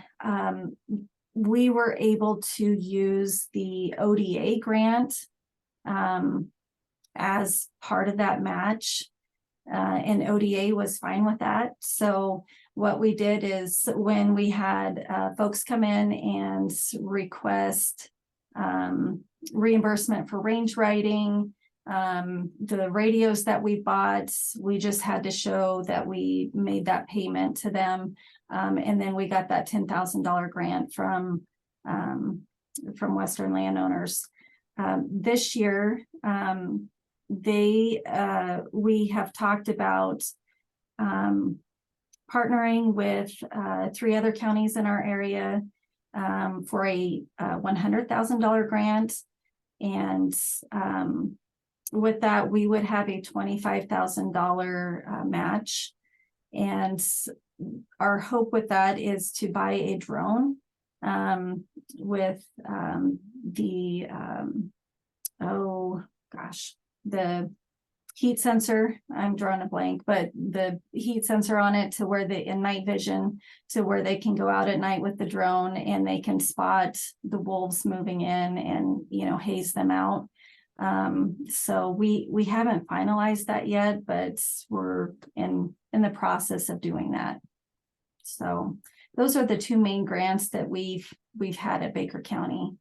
we were able to use the ODA grant as part of that match, and ODA was fine with that. So what we did is, when we had folks come in and request reimbursement for range riding, the radios that we bought, we just had to show that we made that payment to them. And then we got that $10,000 grant from Western Landowners. This year, we have talked about partnering with 3 other counties in our area for a $100,000 grant. And with that, we would have a $25,000 match. And our hope with that is to buy a drone with the heat sensor. I'm drawing a blank, but the heat sensor on it, to where in night vision, to where they can go out at night with the drone and they can spot the wolves moving in and, haze them out. So we haven't finalized that yet, but we're in the process of doing that. So those are the 2 main grants that we've had at Baker County.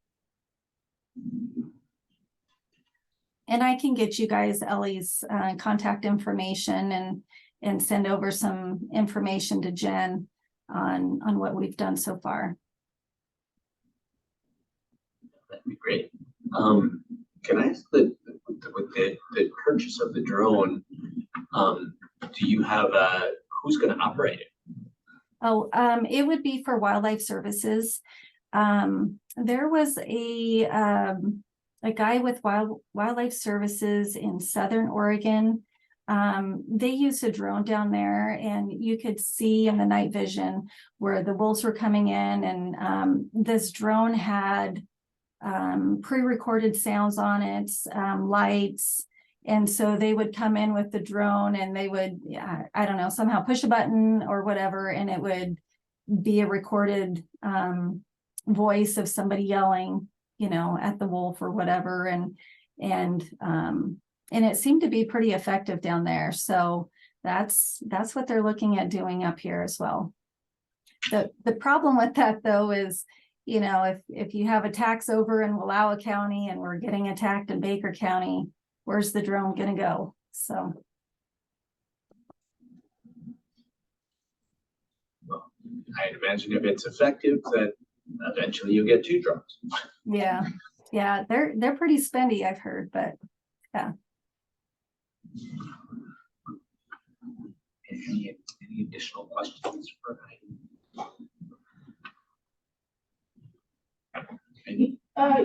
And I can get you guys Ellie's contact information, and send over some information to Jen on what we've done so far. That'd be great. Can I ask with the purchase of the drone, do you have who's gonna operate it? Oh, it would be for wildlife services. There was a guy with wildlife services in Southern Oregon. They used a drone down there, and you could see in the night vision where the wolves were coming in, and this drone had pre-recorded sounds on it, lights. And so they would come in with the drone, and they would, I don't know, somehow push a button or whatever, and it would be a recorded voice of somebody yelling, you know, at the wolf or whatever. And it seemed to be pretty effective down there. So that's what they're looking at doing up here as well. The problem with that, though, is, you know, if you have attacks over in Wallowa County and we're getting attacked in Baker County, where's the drone gonna go? So. Well, I'd imagine if it's effective, that eventually you'll get 2 drones. Yeah, they're pretty spendy, I've heard, but yeah. Any additional questions for Heidi?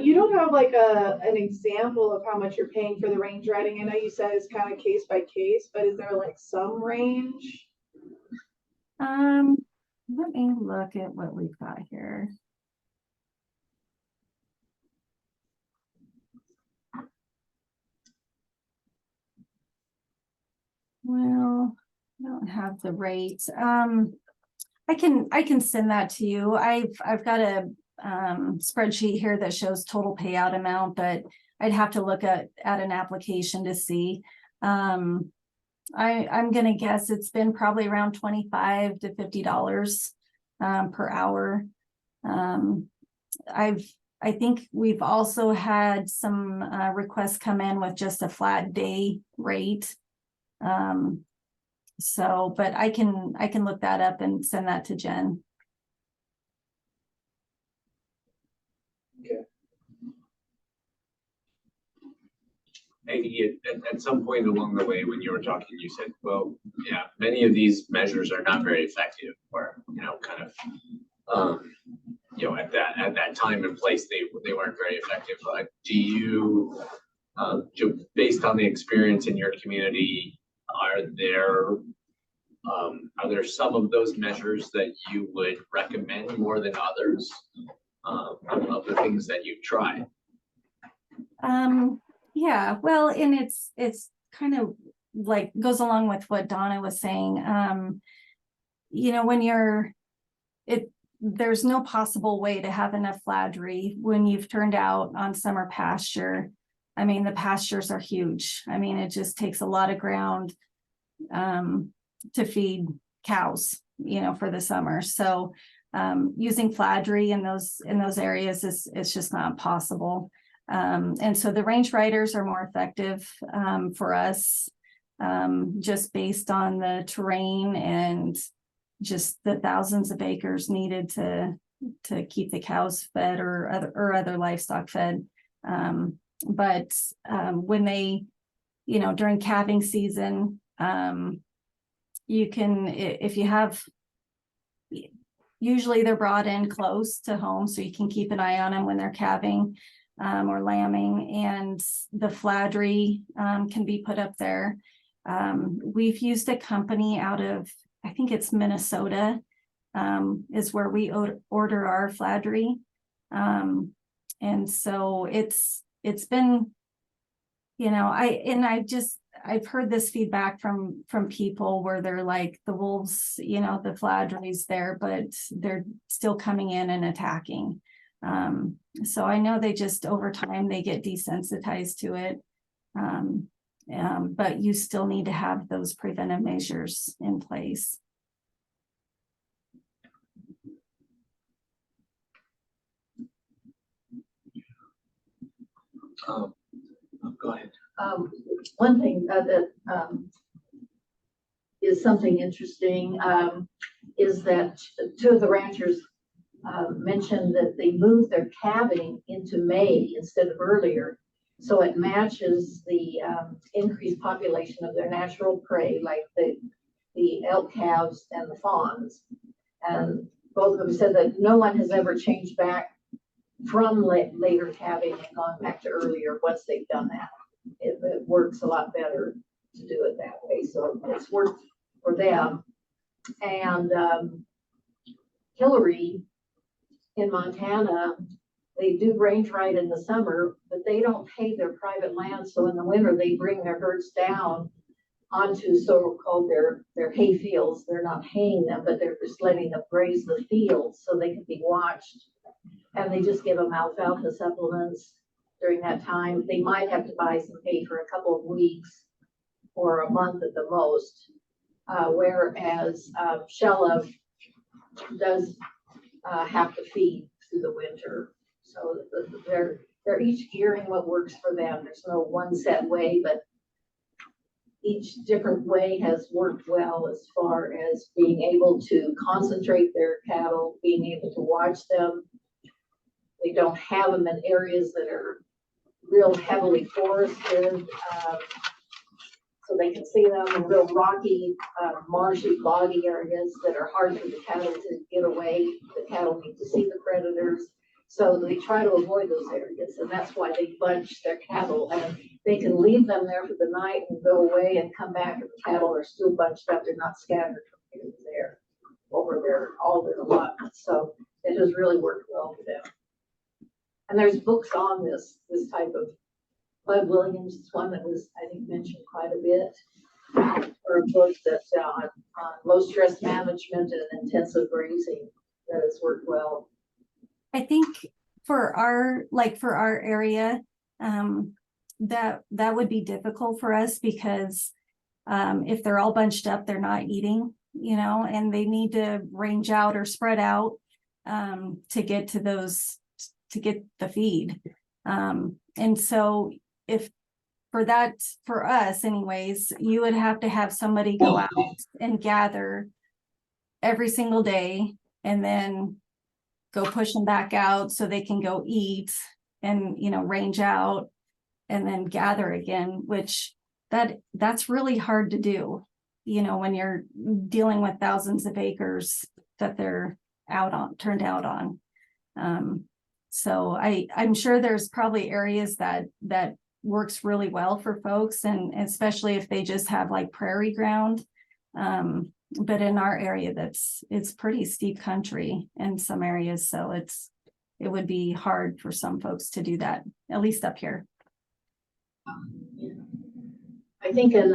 You don't have like an example of how much you're paying for the range riding. I know you said it's kind of case by case, but is there like some range? Let me look at what we've got here. Well, I don't have the rates. I can send that to you. I've got a spreadsheet here that shows total payout amount, but I'd have to look at an application to see. I'm gonna guess it's been probably around $25 to $50 per hour. I think we've also had some requests come in with just a flat day rate. So, but I can look that up and send that to Jen. Maybe at some point along the way when you were talking, you said, well, yeah, many of these measures are not very effective, or, you know, kind of, you know, at that time and place, they weren't very effective. But do you, based on the experience in your community, are there some of those measures that you would recommend more than others, of the things that you've tried? Yeah, well, and it's kind of like goes along with what Donna was saying. You know, when there's no possible way to have enough fladry when you've turned out on summer pasture. I mean, the pastures are huge. I mean, it just takes a lot of ground to feed cows, you know, for the summer. So using fladry in those areas is just not possible. And so the range riders are more effective for us, just based on the terrain and just the thousands of acres needed to keep the cows fed or other livestock fed. But when they, you know, during calving season, you can, if you have, usually they're brought in close to home, so you can keep an eye on them when they're calving or lambing, and the fladry can be put up there. We've used a company out of, I think it's Minnesota, is where we order our fladry. And so it's been, you know, I've heard this feedback from people where they're like, the wolves, you know, the fladry's there, but they're still coming in and attacking. So I know they just, over time, they get desensitized to it. But you still need to have those preventive measures in place. Go ahead. One thing is something interesting, is that two of the ranchers mentioned that they moved their calving into May instead of earlier. So it matches the increased population of their natural prey, like the elk calves and the fawns. And both of them said that no one has ever changed back from later calving and gone back to earlier once they've done that. It works a lot better to do it that way. So it's worked for them. And Hillary in Montana, they do range right in the summer, but they don't pay their private land. So in the winter, they bring their herds down onto so-called their hay fields. They're not haying them, but they're just letting them graze the fields so they can be watched. And they just give them alfalfa supplements during that time. They might have to buy some hay for a couple of weeks or a month at the most. Whereas Shella does have to feed through the winter. So they're each gearing what works for them. There's no one set way, but each different way has worked well as far as being able to concentrate their cattle, being able to watch them. They don't have them in areas that are real heavily forested, so they can see them in real rocky, marshy, boggy areas that are hard for the cattle to get away. The cattle need to see the predators. So they try to avoid those areas, and that's why they bunch their cattle, and they can leave them there for the night and go away and come back, and the cattle are still bunched up. They're not scattered from here to there over all their allotments. So it has really worked well for them. And there's books on this type of. Bud Williams is one that was, I think, mentioned quite a bit, or a book that's on low stress management and intensive grazing that has worked well. I think for our area, that would be difficult for us because if they're all bunched up, they're not eating, and they need to range out or spread out to get to the feed. And so if for us anyways, you would have to have somebody go out and gather every single day and then go push them back out so they can go eat and, range out and then gather again, which that's really hard to do, when you're dealing with thousands of acres that they're turned out on. So I'm sure there's probably areas that works really well for folks, and especially if they just have like prairie ground. But in our area, it's pretty steep country in some areas, so it would be hard for some folks to do that, at least up here. I think in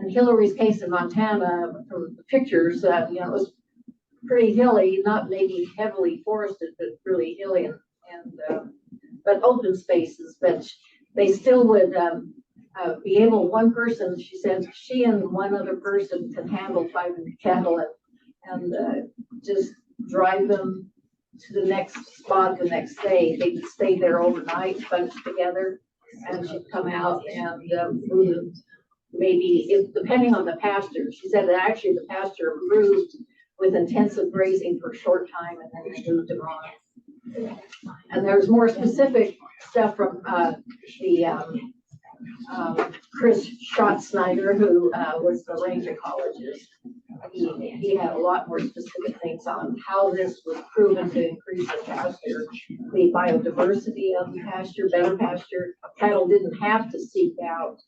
Hillary's case in Montana, from the pictures, it was pretty hilly, not maybe heavily forested, but really hilly and but open spaces. But they still would be able. One person, she said, she and one other person can handle 500 cattle and just drive them to the next spot the next day. They would stay there overnight, bunched together, and she'd come out and maybe depending on the pasture. She said that actually the pasture improved with intensive grazing for a short time, and then they moved them on. And there's more specific stuff from Chris Schatzsnyder, who was the range ecologist. He had a lot more specific things on how this was proven to increase the pasture, the biodiversity of the pasture, better pasture. Cattle didn't have to seek out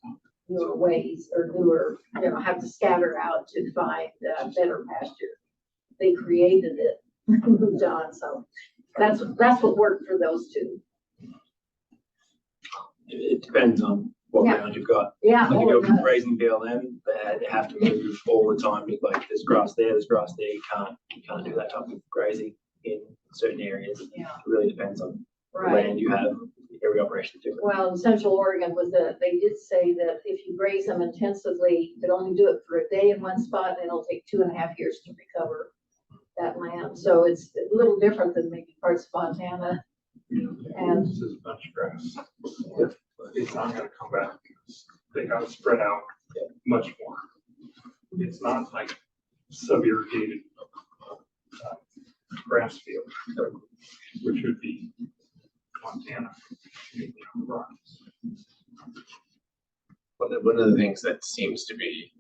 newer ways or have to scatter out to find better pasture. They created it, moved on. So that's what worked for those two. It depends on what ground you've got. Yeah. Like if you're grazing BLM, they have to move all the time. Like there's grass there. You can't do that type of grazing in certain areas. Yeah. It really depends on the Right. land you have. Every operation is different. Well, in Central Oregon they did say that if you graze them intensively, you could only do it for a day in one spot, and it'll take 2.5 years to recover that land. So it's a little different than maybe parts of Montana. And This is a bunch of grass. It's not gonna come back. They gotta spread out much more. it's not like sub-irrigated grass field, which would be Montana. One of the things that seems to be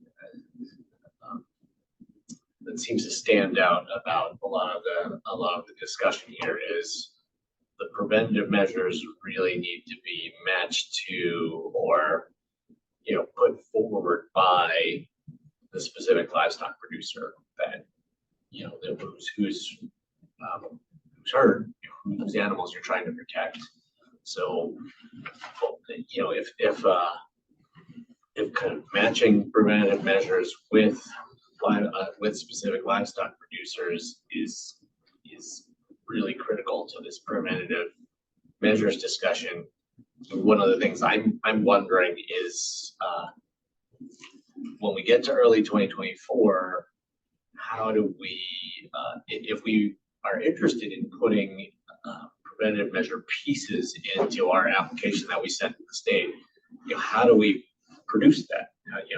that seems to stand out about a lot of the discussion here is the preventative measures really need to be matched to or put forward by the specific livestock producer that who's hurt, whose animals you're trying to protect. So if kind of matching preventative measures with specific livestock producers is really critical to this preventative measures discussion. One of the things I'm wondering is when we get to early 2024, how do we, if we are interested in putting preventative measure pieces into our application that we send to the state, how do we produce that?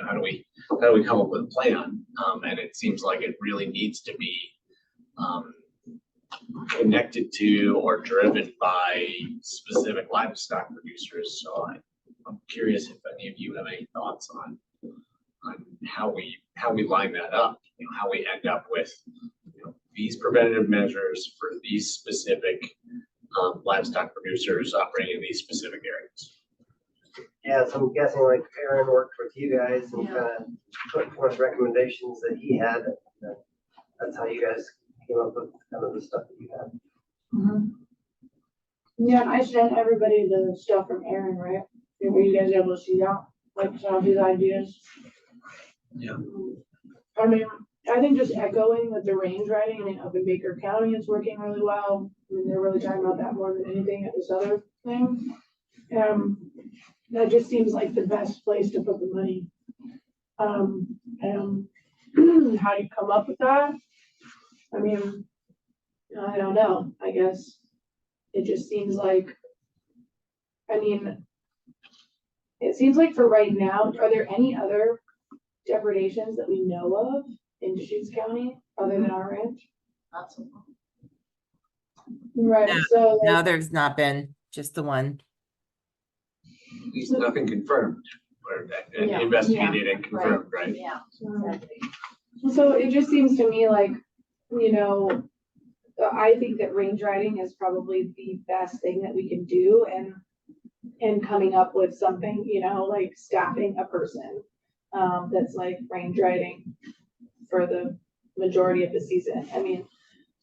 How do we come up with a plan? And it seems like it really needs to be connected to or driven by specific livestock producers. So I'm curious if any of you have any thoughts on how we line that up, how we end up with these preventative measures for these specific livestock producers operating in these specific areas. Yeah, so I'm guessing like Aaron worked with you guys and kind of put forth recommendations that he had. That's how you guys came up with kind of the stuff that you had. Yeah, and I sent everybody the stuff from Aaron, right? Were you guys able to see that? Like some of his ideas? Yeah. I mean, I think just echoing with the range riding, I mean, up in Baker County, it's working really well. I mean, they're really talking about that more than anything at this other thing. That just seems like the best place to put the money. And how do you come up with that? I mean, I don't know. I guess it just seems like, I mean, it seems like for right now, are there any other depredations that we know of in Deschutes County other than our ranch? Not so Right, so. No, there's not been, just the one. At least nothing confirmed or Yeah. investigated and confirmed, right? Yeah. So it just seems to me like, I think that range riding is probably the best thing that we can do and coming up with something, like staffing a person that's like range riding for the majority of the season. I mean,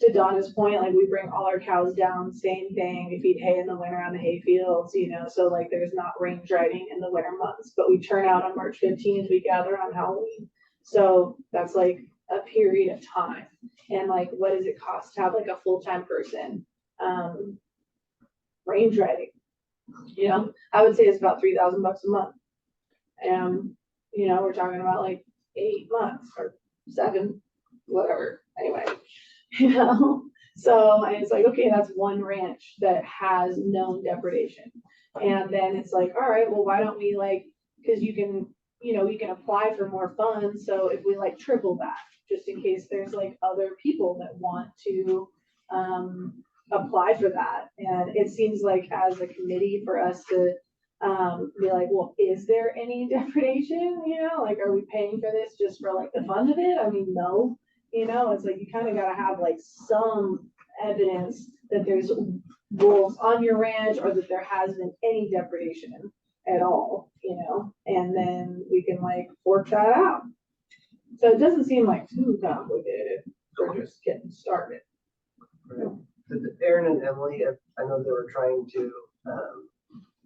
to Donna's point, like we bring all our cows down, same thing. We feed hay in the winter on the hay fields, so like there's not range riding in the winter months, but we turn out on March 15th, we gather on Halloween. So that's like a period of time. And like, what does it cost to have like a full-time person range riding? I would say it's about $3,000 a month. And, we're talking about like 8 months or 7, whatever. Anyway, so, and it's like, okay, that's one ranch that has known depredation. And then it's like, all right, well, why don't we because you can apply for more funds. So if we triple that, just in case there's other people that want to apply for that. And it seems like as a committee for us to be like, well, is there any depredation? Are we paying for this just for the fun of it? I mean, no. It's like you kind of got to have some evidence that there's wolves on your ranch or that there has been any depredation at all, and then we can work that out. So it doesn't seem too complicated. We're just getting started. Aaron and Emily, I know they were trying to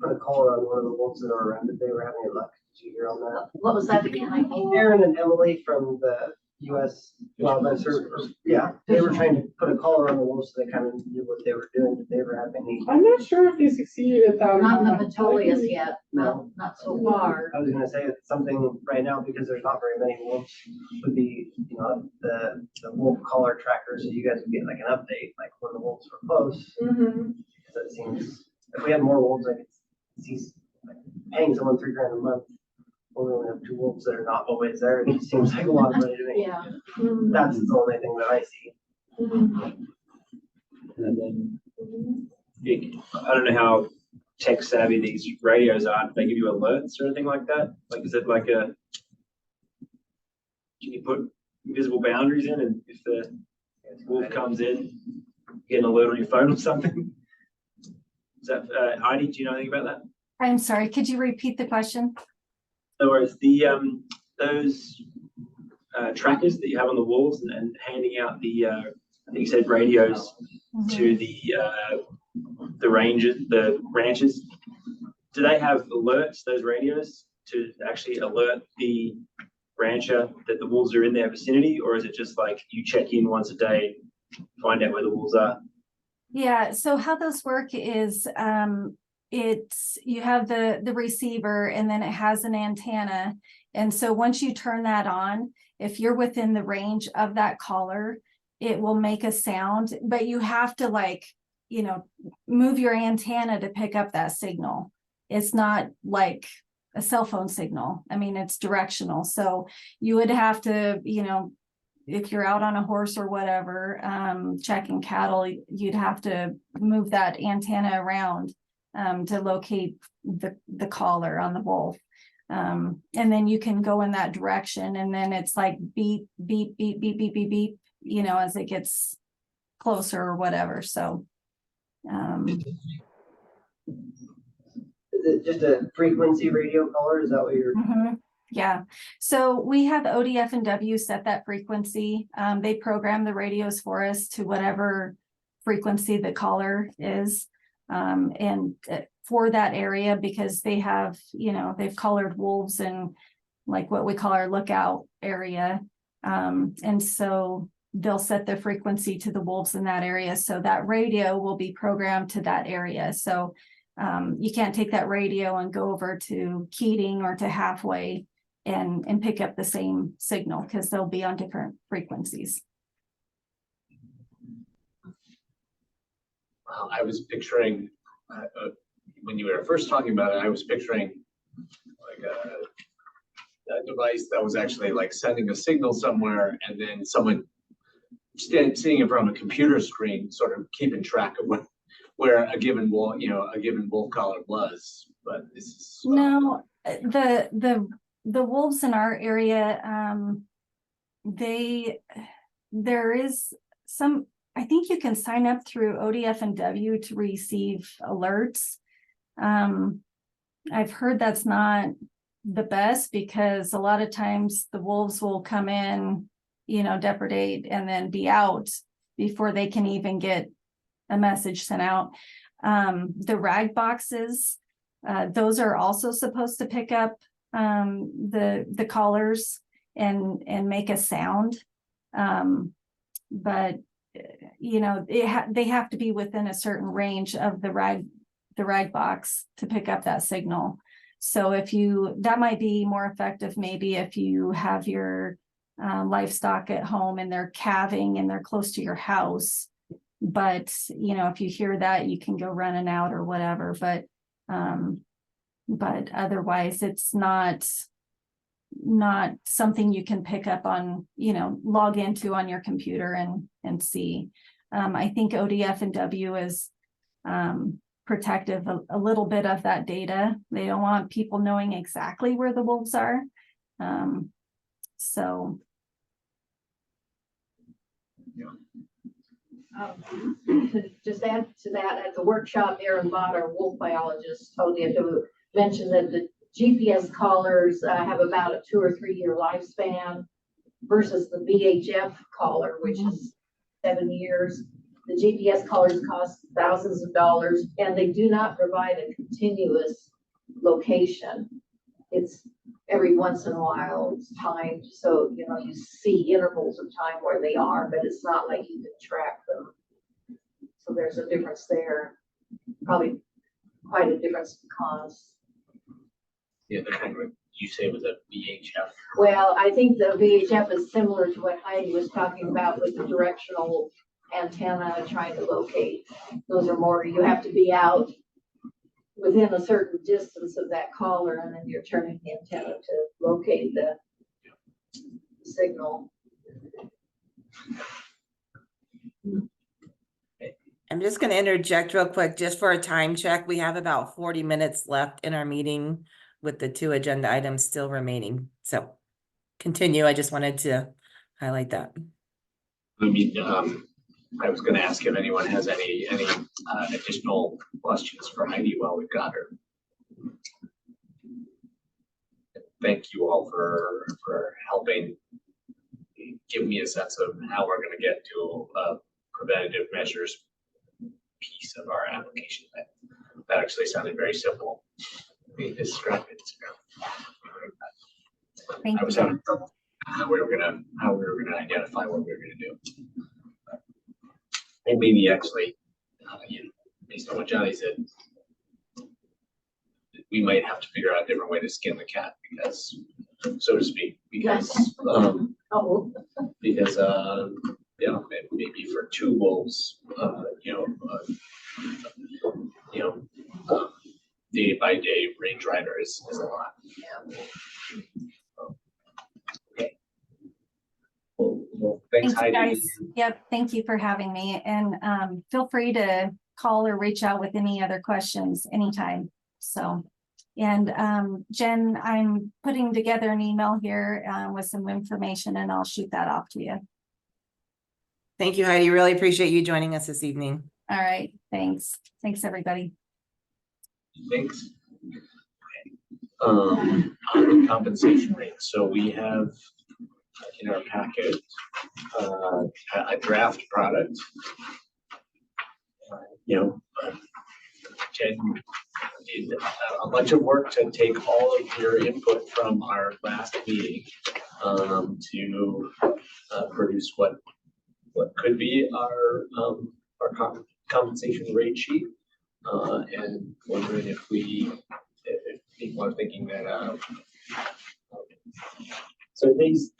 put a collar on one of the wolves that are around, but they were having any luck. Did you hear on that? What was that again? Aaron and Emily from the U.S. Wildlife Service, they were trying to put a collar on the wolves so they kind of knew what they were doing. Did they ever have any? I'm not sure if they succeeded at that or Not not. the Petolius yet. No. Not so far. I was gonna say it's something right now because there's not very many wolves would be, the wolf collar tracker, so you guys would get an update, when the wolves were close. Mm-hmm. Because it seems, if we had more wolves, I could see paying someone $3,000 a month we only have two wolves that are not always there. It seems like a lot of money to me. Yeah. That's the only thing that I see. And then, I don't know how tech savvy these radios are. Do they give you alerts or anything like that? Like, is it like can you put invisible boundaries in, and if the wolf comes in, you get an alert on your phone or something? Is that, Heidi, do you know anything about that? I'm sorry, could you repeat the question? No worries. Those trackers that you have on the walls and handing out the, I think you said radios to the ranches, do they have alerts, those radios, to actually alert the rancher that the wolves are in their vicinity, or is it just like you check in once a day, find out where the wolves are? Yeah, so how those work is you have the receiver, and then it has an antenna. And so once you turn that on, if you're within the range of that caller, it will make a sound, but you have to, like, you know, move your antenna to pick up that signal. It's not like a cell phone signal. I mean, it's directional. So you would have to, you know, if you're out on a horse or whatever, checking cattle, you'd have to move that antenna around to locate the collar on the wolf. And then you can go in that direction, and then it's like beep, beep, beep, beep, beep, beep, beep, you know, as it gets closer or whatever. So Is it just a frequency radio color? Is that what you're? yeah. So we have ODF and W set that frequency. They program the radios for us to whatever frequency the caller is. And for that area, because they have, you know, they've collared wolves in like what we call our lookout area. And so they'll set the frequency to the wolves in that area. So that radio will be programmed to that area. So you can't take that radio and go over to Keating or to Halfway and pick up the same signal, because they'll be on different frequencies. I was picturing, when you were first talking about it, I was picturing like a device that was actually like sending a signal somewhere, and then someone sitting in front of a computer screen, sort of keeping track of where a given wolf, you know, a given wolf collar was. But this is no, the wolves in our area, there is some, I think you can sign up through ODF and W to receive alerts. I've heard that's not the best, because a lot of times the wolves will come in, you know, depredate, and then be out before they can even get a message sent out. The rag boxes, those are also supposed to pick up the collars and make a sound. But you know, they have to be within a certain range of the rag box to pick up that signal. So that might be more effective maybe if you have your livestock at home and they're calving and they're close to your house. But you know, if you hear that, you can go running out or whatever. But otherwise, it's not something you can pick up on, you know, log into on your computer and see. I think ODF and W is protective a little bit of that data. They don't want people knowing exactly where the wolves are. So. To just add to that, at the workshop, Aaron Bott, our wolf biologist, told me to mention that the GPS collars have about a 2 or 3 year lifespan versus the VHF collar, which is 7 years. The GPS collars cost thousands of dollars, and they do not provide a continuous location. It's every once in a while it's timed, so you know, you see intervals of time where they are, but it's not like you can track them. So there's a difference there, probably quite a difference in cost. yeah, the kind of, you say was a VHF. Well, I think the VHF is similar to what Heidi was talking about with the directional antenna trying to locate. Those are more, you have to be out within a certain distance of that caller, and then you're turning the antenna to locate the signal. I'm just gonna interject real quick, just for a time check. We have about 40 minutes left in our meeting with the 2 agenda items still remaining. So continue. I just wanted to highlight that. I mean, I was gonna ask if anyone has any additional questions for Heidi while we've got her. Thank you all for helping give me a sense of how we're gonna get to a preventative measures piece of our application. That actually sounded very simple. We described it. Thank I was you. having trouble how we were gonna identify what we were gonna do. And maybe actually, based on what Johnny said, we might have to figure out a different way to skin the cat, because, so to speak, because, Oh, maybe for 2 wolves, day by day range rider is a lot. Okay. Well, thanks, Thanks, Heidi. guys. Yep, thank you for having me. And feel free to call or reach out with any other questions anytime. So, and Jen, I'm putting together an email here with some information, and I'll shoot that off to you. Thank you, Heidi. Really appreciate you joining us this evening. All right, thanks. Thanks, everybody. Thanks. On the compensation rate, so we have in our packet a draft product. Jen did a bunch of work to take all of your input from our last meeting to produce what could be our compensation rate sheet. And wondering if people are thinking that So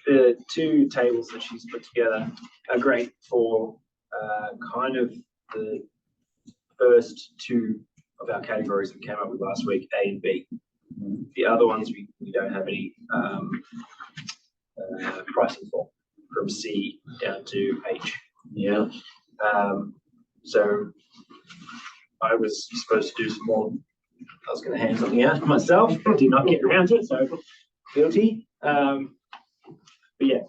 the 2 tables that she's put together are great for kind of the first 2 of our categories we came up with last week, A and B. The other ones we don't have any pricing for, from C down to H. yeah. So I was supposed to do some more. I was going to hand something out myself, did not get around to it, so guilty. But yeah,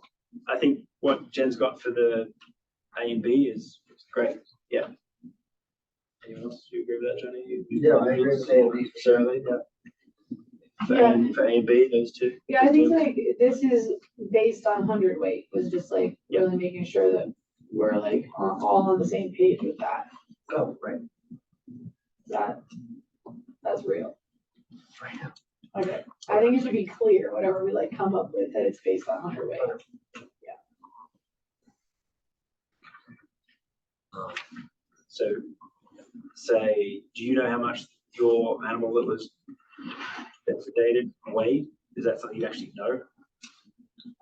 I think what Jen's got for the A and B is great. Yeah. Anyone else? Do you agree with that, Johnny? Yeah, I agree with A and B for sure. Yeah. For A and B, those 2. Yeah, I think like this is based on 100 weight, was just like really making sure that we're like all on the same page with that. Oh, right. That's real. Okay, I think it should be clear, whatever we like come up with, that it's based on 100 weight. So say, do you know how much your animal that was depredated weighed? Is that something you actually know?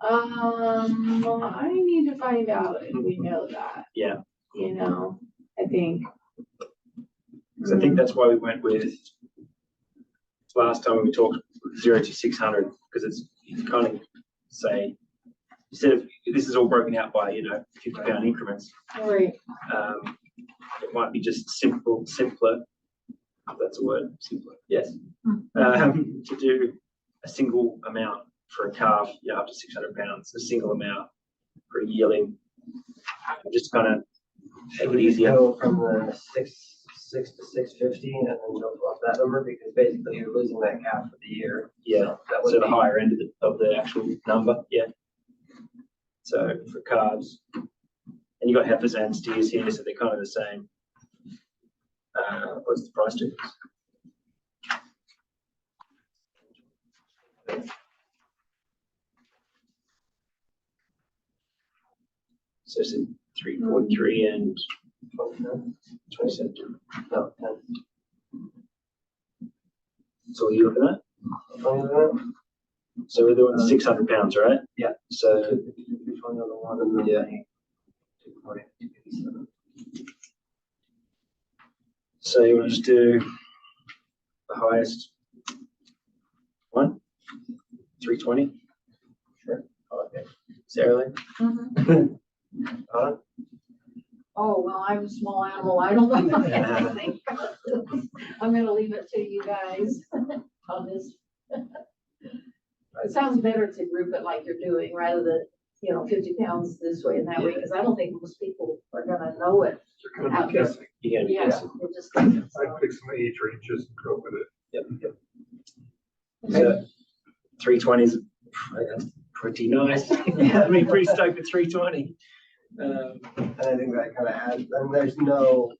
I need to find out if we know that. Yeah. I think. Because I think that's why we went with last time we talked 0 to 600, because it's kind of say, instead of, this is all broken out by 50-pound increments. Right. It might be just simpler, if that's a word, simpler. Yes. To do a single amount for a calf, up to 600 pounds, a single amount for a yearling. Just kind of make it easier. Go from the 6 to 650 and then jump off that number, because basically you're losing that calf for the year. Yeah, That so would the be higher end of the actual number, yeah. So for calves, and you got heifers and steers here, so they're kind of the same. What's the price difference? So it's 343 and 27. no, 10. So what are you looking at? So we're doing 600 pounds, right? Yeah. So 220 on the one and then Yeah. 240, 257. So you want to just do the highest one, 320. Sure. Okay. Sarah Lee? Mhm. Oh, well, I'm a small animal. I don't know anything. I'm gonna leave it to you guys on this. It sounds better to group it like you're doing rather than, 50 pounds this way and that way, because I don't think most people are gonna know it. You're gonna be guessing. You're gonna be Yeah, guessing. we're just. I'd pick some age ranges and go with it. Yep. So 320 is pretty nice. I mean, pretty stoked at 320. And I think that kind of adds, and there's no,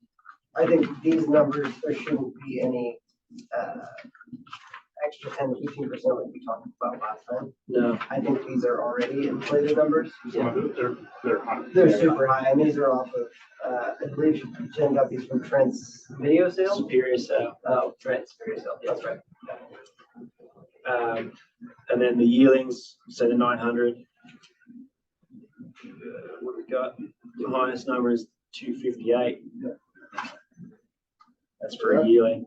I think these numbers, there shouldn't be any, extra 10 to 15% like we talked about last time. No. I think these are already inflated numbers. Some of it, they're high. They're super high, and these are off of, I believe Jen got these from Trent's video sale. Superior sale. Oh, Trent's video sale, that's right. And then the yearlings, so the 900. What we got? The highest number is 258. That's for a yearling.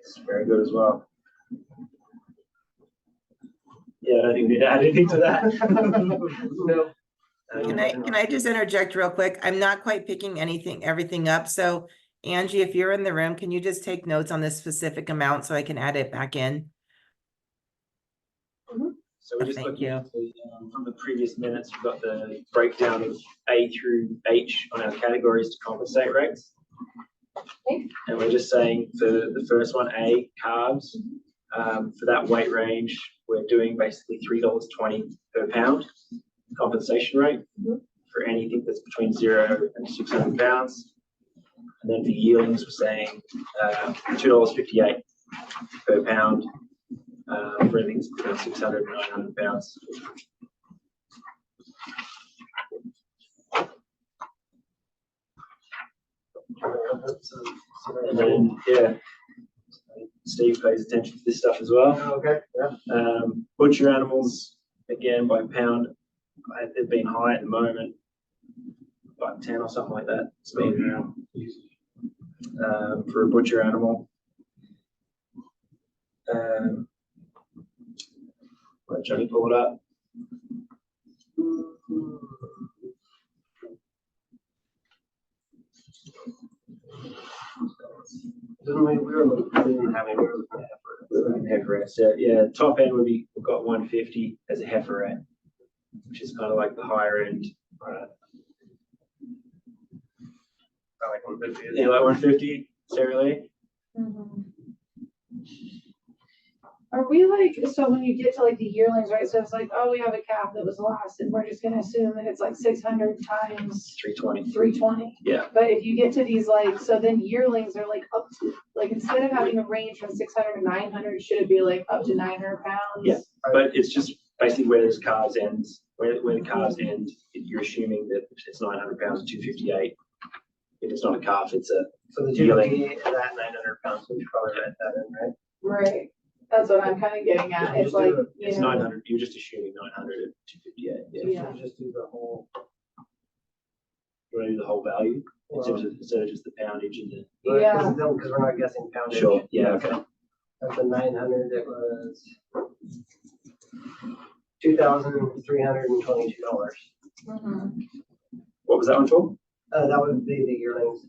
It's very good as well. Yeah, I don't think we add anything to that. No. Can I just interject real quick? I'm not quite picking everything up. So Angie, if you're in the room, can you just take notes on this specific amount so I can add it back in? So we're just Thank looking you. at from the previous minutes, we've got the breakdown of A through H on our categories to compensate rates. And we're just saying for the first one, A, carbs, for that weight range, we're doing basically $3.20 per pound compensation rate for anything that's between 0 and 600 pounds. And then for yearlings, we're saying $2.58 per pound for anything between 600 and 900 pounds. And then, yeah, Steve pays attention to this stuff as well. Okay, yeah. Butcher animals, again, by pound, they've been high at the moment, like 10 or something like that. It's been for a butcher animal. Let Johnny pull it up. We didn't have any, we were looking at Heifer rat, so yeah, top end would be, we've got 150 as a heifer rat, which is kind of like the higher end. I like 150. Yeah, like 150, Sarah Lee? Are we like, so when you get to like the yearlings, right, so it's like, oh, we have a calf that was lost, and we're just gonna assume that it's like 600 times 320. 320. Yeah. But if you get to these like, so then yearlings are like up to, like, instead of having a range from 600 to 900, should it be like up to 900 pounds? Yeah. But it's just basically where those calves end, where the calves end, you're assuming that it's 900 pounds to 258. If it's not a calf, it's a So the yearling. GDP at 900 pounds, we should probably write that in, right? Right. That's what I'm kind of getting at. It's like, It's 900. You're just assuming 900 and 258. Yeah. So just do the whole. You want to do the whole value Well, instead of just the poundage and the. Yeah. Because we're not guessing poundage. Sure. Yeah. Okay. At the 900, it was $2,322. What was that one for? That would be the yearlings.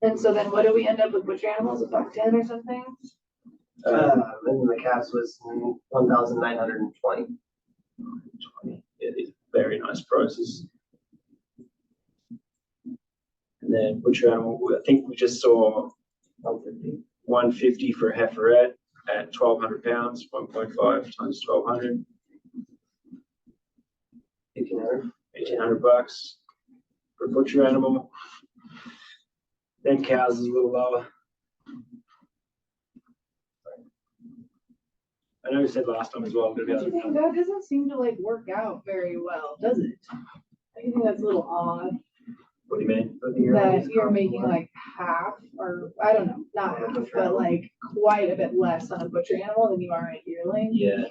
And so then what do we end up with butcher animals, $110 or something? And then the calves was 1,920. 20. Yeah, these are very nice prices. And then butcher animal, I think we just saw 150. 150 for a heiferette at 1,200 pounds, 1.5 times 1,200. 1,800. 1,800 bucks for a butcher animal. Then cows is a little lower. I know we said last time as well, but Don't you think that doesn't seem to like work out very well, does it? I think that's a little odd what do you mean? For the yearlings, that you're making like half, or I don't know, not half, but like quite a bit less on a butcher animal than you are on a yearling. Yeah,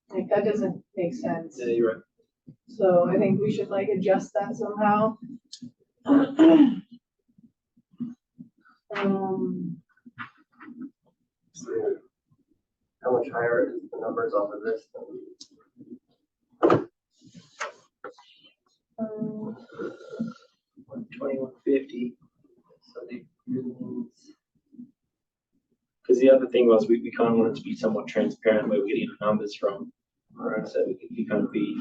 Like that doesn't make sense. yeah, you're right. So I think we should like adjust that somehow. So how much higher is the numbers off of this? um, 2150. So the yearlings, Because the other thing was we kind of wanted to be somewhat transparent where we're getting our numbers from. right? So we kind of be,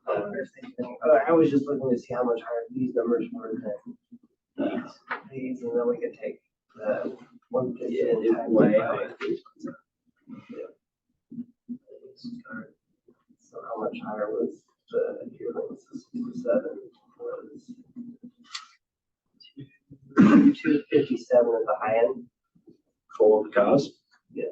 I was just looking to see how much higher these numbers were than these, and then we could take the 150 yeah, and it's times way it by- higher. So how much higher was the yearlings? 67 was 257 at the high end. For the cars. Yeah.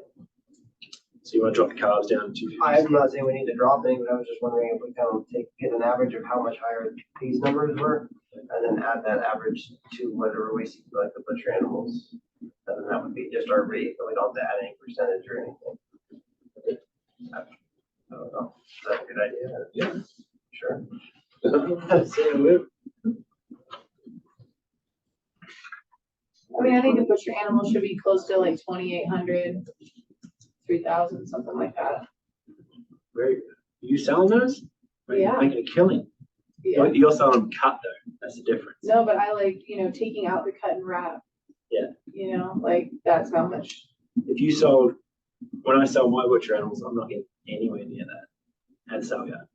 So you want to drop the cars down to. I'm not saying we need to drop any, but I was just wondering if we kind of get an average of how much higher these numbers were, and then add that average to whatever we see like the butcher animals. And then that would be just our rate, but we don't have to add any percentage or anything. I don't know. Is that a good idea? Yeah. Sure. I mean, I think the butcher animal should be close to like 2,800, 3,000, something like that. Great. You selling those? Or you Yeah. Making a killing. Yeah. You're selling them cut though. That's the difference. No, but I like, taking out the cut and wrap. Yeah. Like that's how much. If you sold, when I sell my butcher animals, I'm not getting anywhere near that at sale yard.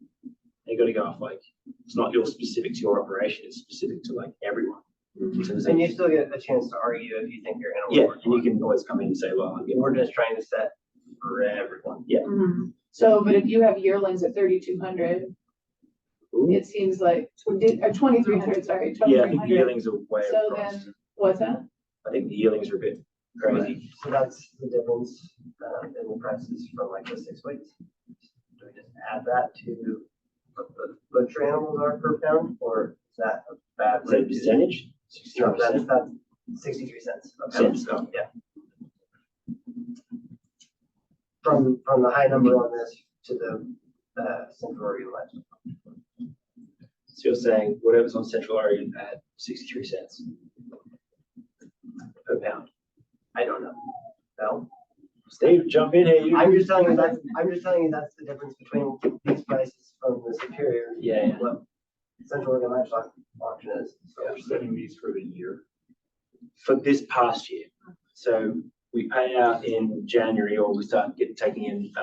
You got to go off like, it's not your specific to your operation, it's specific to like everyone. So there's And you still get a chance to argue if you think your animal. yeah, works. and you can always come in and say, well, I'm getting We're just trying to set for everyone. Yeah. So, but if you have yearlings at 3,200, it seems like, or 2,300, sorry, Yeah, I think 2,300. yearlings are way So across. then, what's that? I think the yearlings are a bit crazy. So that's the difference in the prices from like the 6 weeks. Do we just add that to what the butcher animals are per pound, or is that a bad Is that a rate? percentage? No, 63%. that's 63 cents. a pound. Cents, oh. Yeah. From the high number on this to the Central Oregon livestock. So you're saying whatever's on Central Oregon at 63 cents per pound. I don't know. No. Steve, jump in here. I'm just telling you that's the difference between these prices from the Superior. Yeah, yeah. What Central Oregon livestock auction is. So We're setting these for the year. For this past year. So we pay out in January, or we start taking in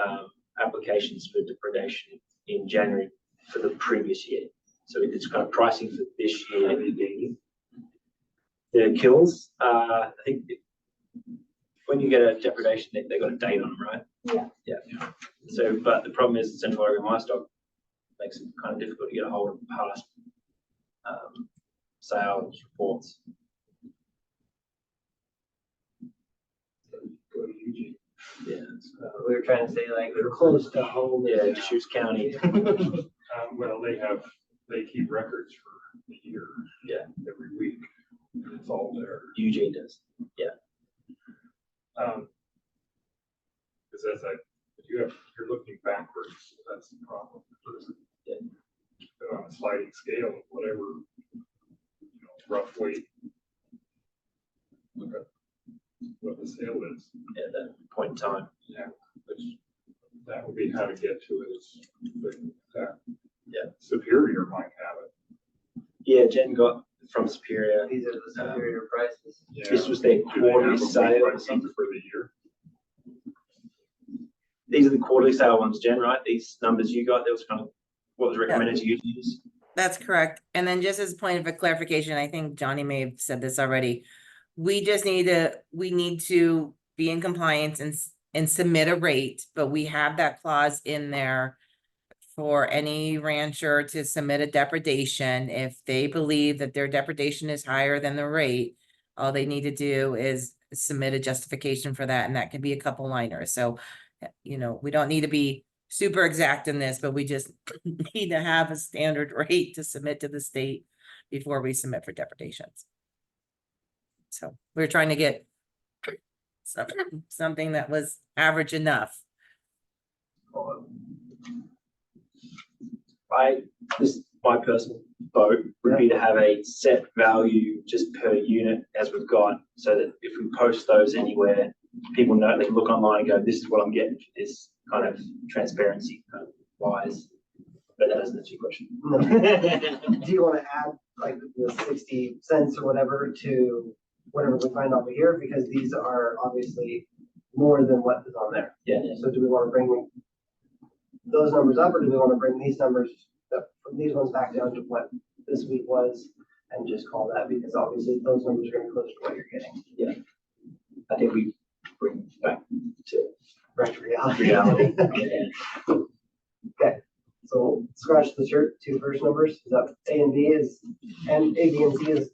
applications for depredation in January for the previous year. So it's kind of pricing for this year. The kills, I think when you get a depredation, they got a date on them, right? Yeah. Yeah. So, but the problem is Central Oregon livestock makes it kind of difficult to get a hold of past sales reports. Go to Eugene. Yeah. we were trying to say like we're close to home. Yeah, Deschutes County. Well, they keep records for the year. Yeah. Every week. And it's all there. Eugene does. Yeah. Because you're looking backwards, so that's the problem. Yeah. But on a sliding scale, whatever, roughly. Look at what the sale is. At that point in time. Yeah. Which, that would be how to get to it. Yeah. Superior might have it. Yeah, Jen got from Superior. These are the superior prices. This was their Do they have quarterly a week sale or price something. For the year. These are the quarterly sale ones, Jen, right? These numbers you got, that was kind of what was recommended to you to use. That's correct. And then just as a point of a clarification, I think Johnny may have said this already. We need to be in compliance and submit a rate, but we have that clause in there for any rancher to submit a depredation. If they believe that their depredation is higher than the rate, all they need to do is submit a justification for that, and that can be a couple liners. So, we don't need to be super exact in this, but we just need to have a standard rate to submit to the state before we submit for depredations. So we're trying to get something that was average enough. my personal vote would be to have a set value just per unit as we've got, so that if we post those anywhere, people know, they can look online and go, this is what I'm getting for this, kind of transparency kind of wise. But that doesn't answer your question. No. Do you want to add like the 60 cents or whatever to whatever we find over here? Because these are obviously more than what is on there. Yeah. So do we want to bring those numbers up, or do we want to bring these numbers, these ones back down to what this week was and just call that? Because obviously those numbers are going to be closer to what you're getting. Yeah. I think we bring back to Back to reality. reality. Okay. So scratch the shirt, two first numbers. Is that A and B is, and A, B, and C is,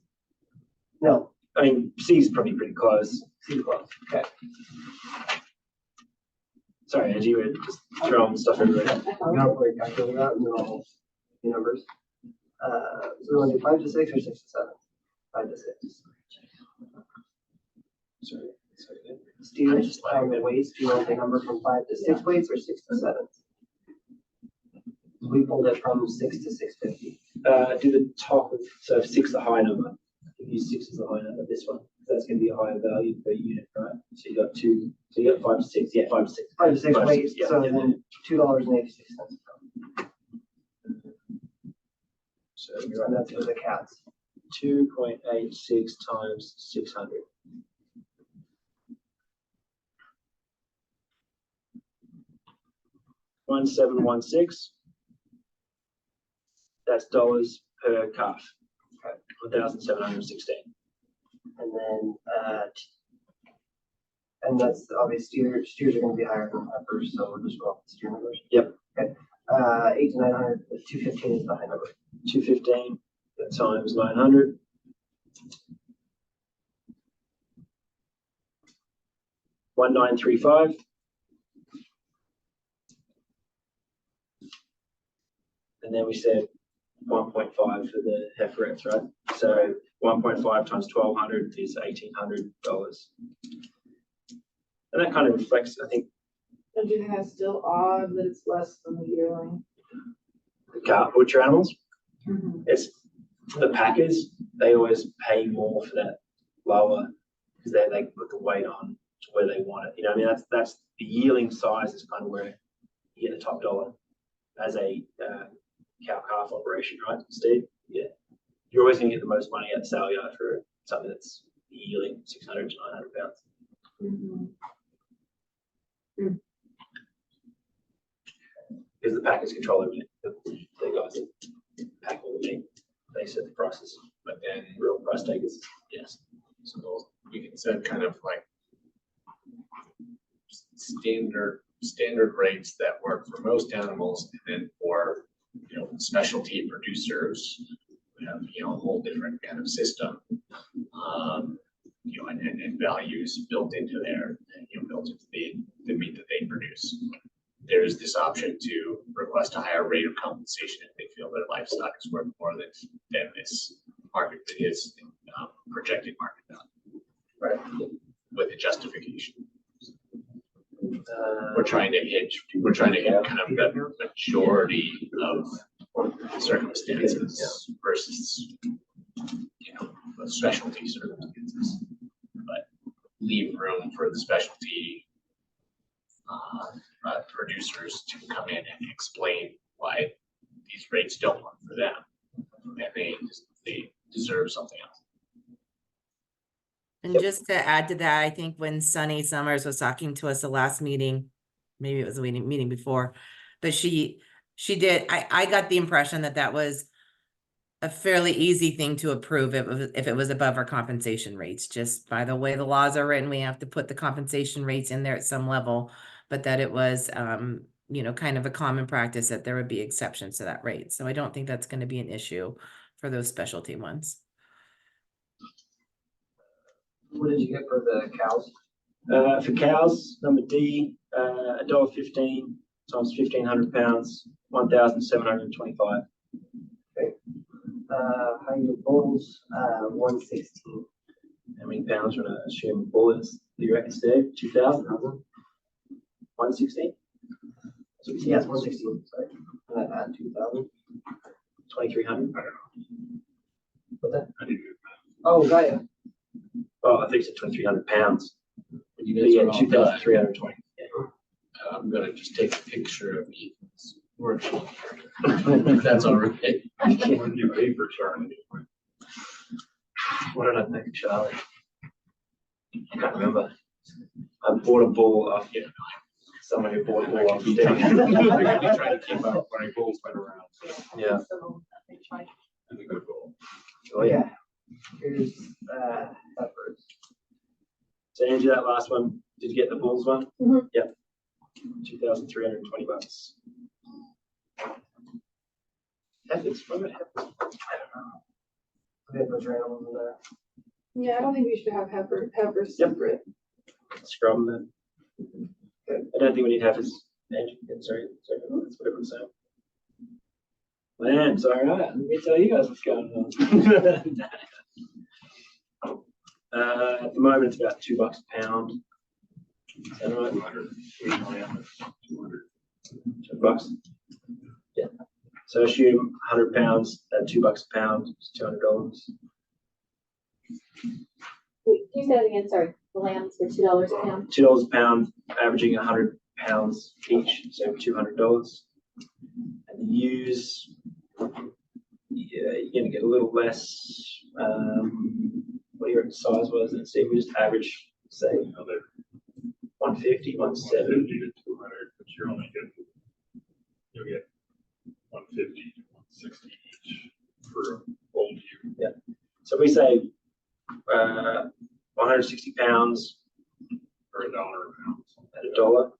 no, I mean, C is probably pretty close. C close. Okay. Sorry, Angie, we're just throwing stuff everywhere. You don't worry, calculate that and then I'll the numbers. So we want to do 5 to 6 or 6 to 7? 5 to 6. Sorry. Steers, weights, do you want the number from 5 to 6 weights or 6 to 7? We pulled it from 6 to 650. Do the top of, so if 6 is the high number, if you use 6 as the high number, this one, that's going to be a higher value per unit, right? So you got 2, so you got 5 to 6, yeah, 5 to 6. 5 to 6 5 to weights, 6, yeah, so yeah. then $2.86. So And that's for the cats. 2.86 times 600. $1,716. That's dollars per calf. 1,716. And then, and that's obviously steers are going to be higher than heifers, so we'll just go off the steer numbers. Yep. Okay. 8 to 900, 215 is the high number. 215 times 900. $1,935. And then we said 1.5 for the heiferettes, right? So 1.5 times 1,200 is $1,800. And that kind of reflects, I think, Don't you think that's still odd that it's less than the yearling? the calf butcher animals. It's the packers, they always pay more for that lower because they put the weight on to where they want it. You know, I mean, that's the yearling size is kind of where you get the top dollar as a cow calf operation, right, Steve? Yeah. You're always going to get the most money at the sale yard for something that's yearling 600 to 900 pounds. Because the packers control everything. The guys that pack all the meat, they set the prices. But then, Real price takers, yes. so we can set kind of like standard rates that work for most animals, and then for, you know, specialty producers, we have, you know, a whole different kind of system, you know, and values built into there, you know, built into the meat that they produce. There's this option to request a higher rate of compensation if they feel their livestock is worth more than this market, is projected market value. Right. With a justification. We're trying to hit kind of the majority of circumstances versus, you know, specialty circumstances, but leave room for the specialty producers to come in and explain why these rates don't work for them, and they deserve something else. And just to add to that, I think when Sunny Summers was talking to us the last meeting, maybe it was the meeting before, but she did, I got the impression that that was a fairly easy thing to approve if it was above our compensation rates. Just by the way the laws are written, we have to put the compensation rates in there at some level, but that it was, you know, kind of a common practice that there would be exceptions to that rate. So I don't think that's going to be an issue for those specialty ones. What did you get for the cows? For cows, number D, $1.15 times 1,500 pounds, 1,725. How you bulls, 116. How many pounds would I assume bull is? Do you reckon, Steve? 2,000? 116? Yes, 116, sorry. And then add 2,000. 2,300. What's that? I do. Oh, got ya. Oh, I think it's 2,300 pounds. You But guys yeah, are all done. 2,320. I'm gonna just take a picture of Ethan's workshop. If that's all right. When you pay for Charlie. What did I think, Charlie? I can't remember. I bought a ball off you. Someone who bought a ball off you. I can try to keep up when I goals went around. So Yeah. it's a good goal. Oh, yeah. Here's, peppers. So Angie, that last one, did you get the bulls one? Mhm. Yep. $2,320. Heifers, what about heifers? We have those animals in there. Yeah, I don't think we should have heifers separate. Scrum then. I don't think we need heifers. Angie, sorry, that's what everyone's saying. Lambs, all right, let me tell you guys what's going on. At the moment, it's about $2 a pound. Is that right? 200. $2. Yeah. So assume 100 pounds at $2 a pound, is $200. Wait, can you say that again? Sorry, the lambs were $2 a pound. $2 a pound, averaging 100 pounds each, so $200. And the ewes, yeah, you're gonna get a little less. What your size was, and see, we just average, say, Another 150, 170. 150 to 200, but you're only getting, you'll get 150 to 160 each for old you. Yeah. So we say 160 pounds Or $1 a pound. at $1.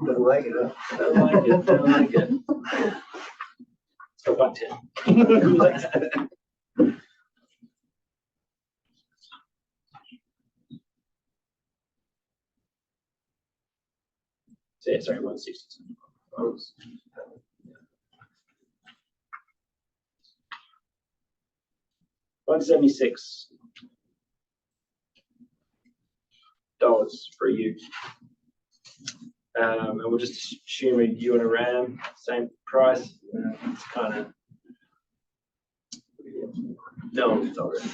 Doesn't like it, huh? Don't like it, don't like it. So $110. So yeah, sorry, 160. 176 dollars for you. And we'll just assume a ewe and a ram, same price. It's kind of no, it's all right.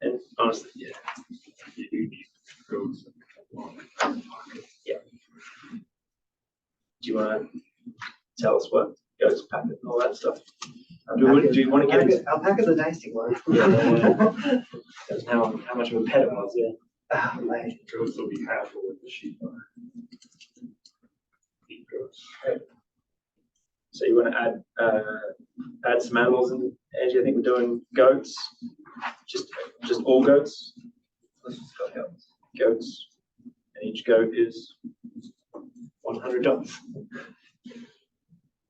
And honestly, yeah. You do need goats. Yeah. Do you want to tell us what goes pack and all that stuff? Do you want to get into Alpaca's a dicey one. that's how much of a pet it was? Yeah. Ah, man. Goats will be half of what the sheep are. Sheep goats. So you want to add some animals in, Angie? I think we're doing goats. Just all goats. Let's just go goats. Goats, and each goat is $100.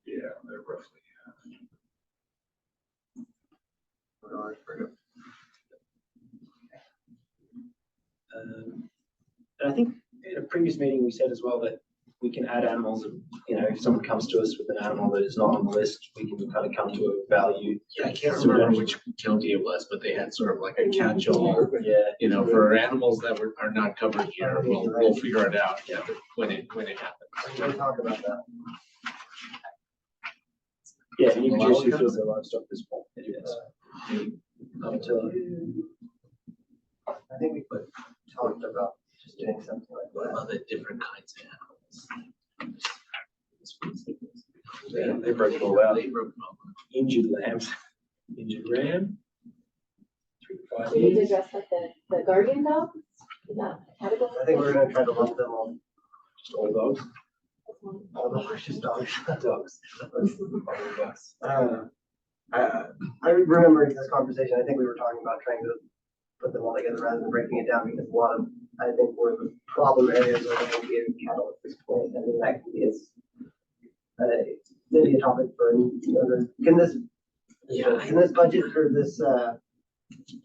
Yeah, they're roughly. $1 per goat. And I think in a previous meeting, we said as well that we can add animals, you know, if someone comes to us with an animal that is not on the list, we can kind of come to a value. Yeah, I can't remember which county it was, but they had sort of like a catch-all, Yeah, you know, for animals that are not covered here. We'll figure it out, yeah, when it happens. We'll talk about that. yeah, any producer who feels their livestock is small. Yes. Up to, I think we talked about just doing something like that. Other different kinds of animals. yeah, they broke it all out. They broke it all out. Injured lambs, injured ram. 3 to 5 We need to years. address like the guardian dogs, is that category? I think we're gonna try to lump them all. Just all dogs. All the horses, dogs. Dogs. I remember this conversation, I think we were talking about trying to put them all together rather than breaking it down, because a lot of, I think, where the problem areas are going to be in cattle at this point, I mean, that is maybe a topic for another, can this budget for this,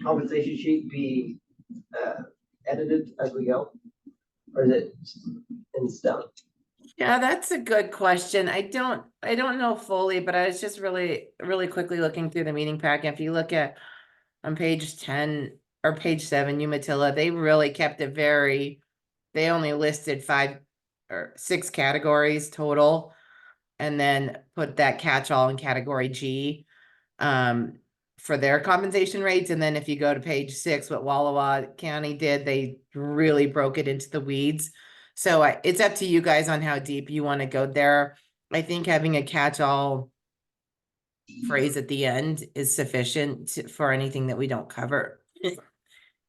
compensation sheet be, edited as we go? Or is it in stone? Yeah, that's a good question. I don't know fully, but I was just really quickly looking through the meeting packet. If you look at on page 10 or page 7, Umatilla, they really kept it they only listed 5 or 6 categories total. And then put that catch-all in category G for their compensation rates. And then if you go to page 6, what Wallawa County did, they really broke it into the weeds. So it's up to you guys on how deep you want to go there. I think having a catch-all phrase at the end is sufficient for anything that we don't cover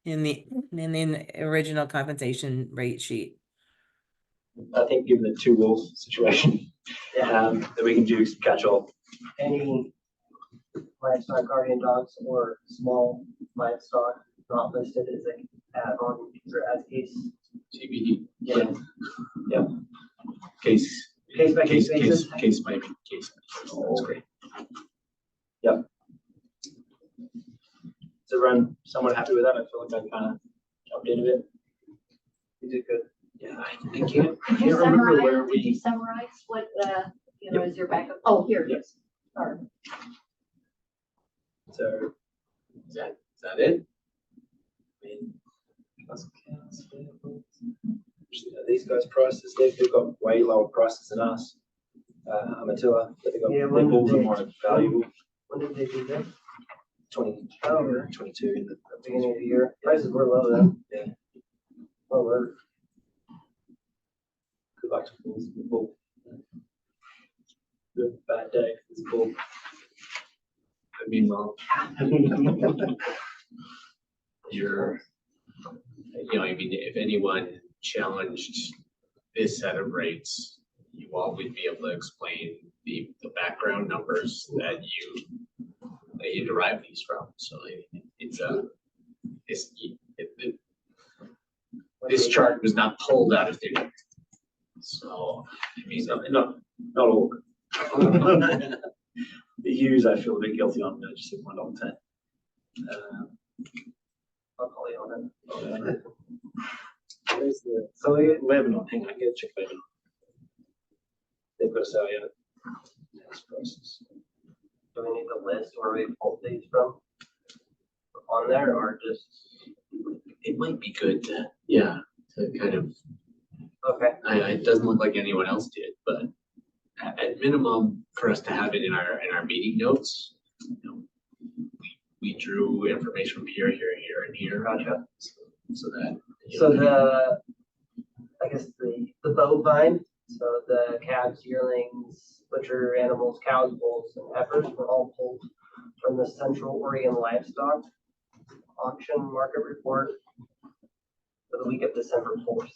in the original compensation rate sheet. I think given the 2 wolf situation, that we can do some catch-all. Any livestock guardian dogs or small livestock not listed as a add-on or as case? TBD. Yeah. Yep. Case Case by case basis? Case by case. That's great. Is everyone somewhat happy with that? I feel like I kind of jumped in a bit. You did good. Yeah, I Did can't you remember where summarize, did you we. summarize what, is your backup? Oh, here it Yep. is. Sorry. So, Is that it? I mean, these guys' prices, they've got way lower prices than us. Amateur, but they got, Yeah, their when bulls are did more valuable. When did they do that? 20, Oh. 22 in the. Beginning of the year. Prices were low then. Yeah. Well, we're Good luck to bulls. Bull. Good, bad day for this bull. I mean, well, you're, I mean, if anyone challenged this set of rates, you all would be able to explain the background numbers that you derive these from. So this chart was not pulled out of thin air. So, I mean, Not all. The use, I feel a bit guilty on, just at $1.10. I'll call you on it. Where's the, So Lebanon, hang on, get check Lebanon. They've got to sell, yeah. Yes, prices. do we need the list where we pulled these from? On there or just, it might be good to, to kind of, okay, it doesn't look like anyone else did, but at minimum, for us to have it in our meeting notes, we drew information from here, and here. gotcha. So that. So I guess the bovine, so the calves, yearlings, butcher animals, cows, bulls, and heifers were all pulled from the Central Oregon Livestock Auction Market Report for the week of December 4th.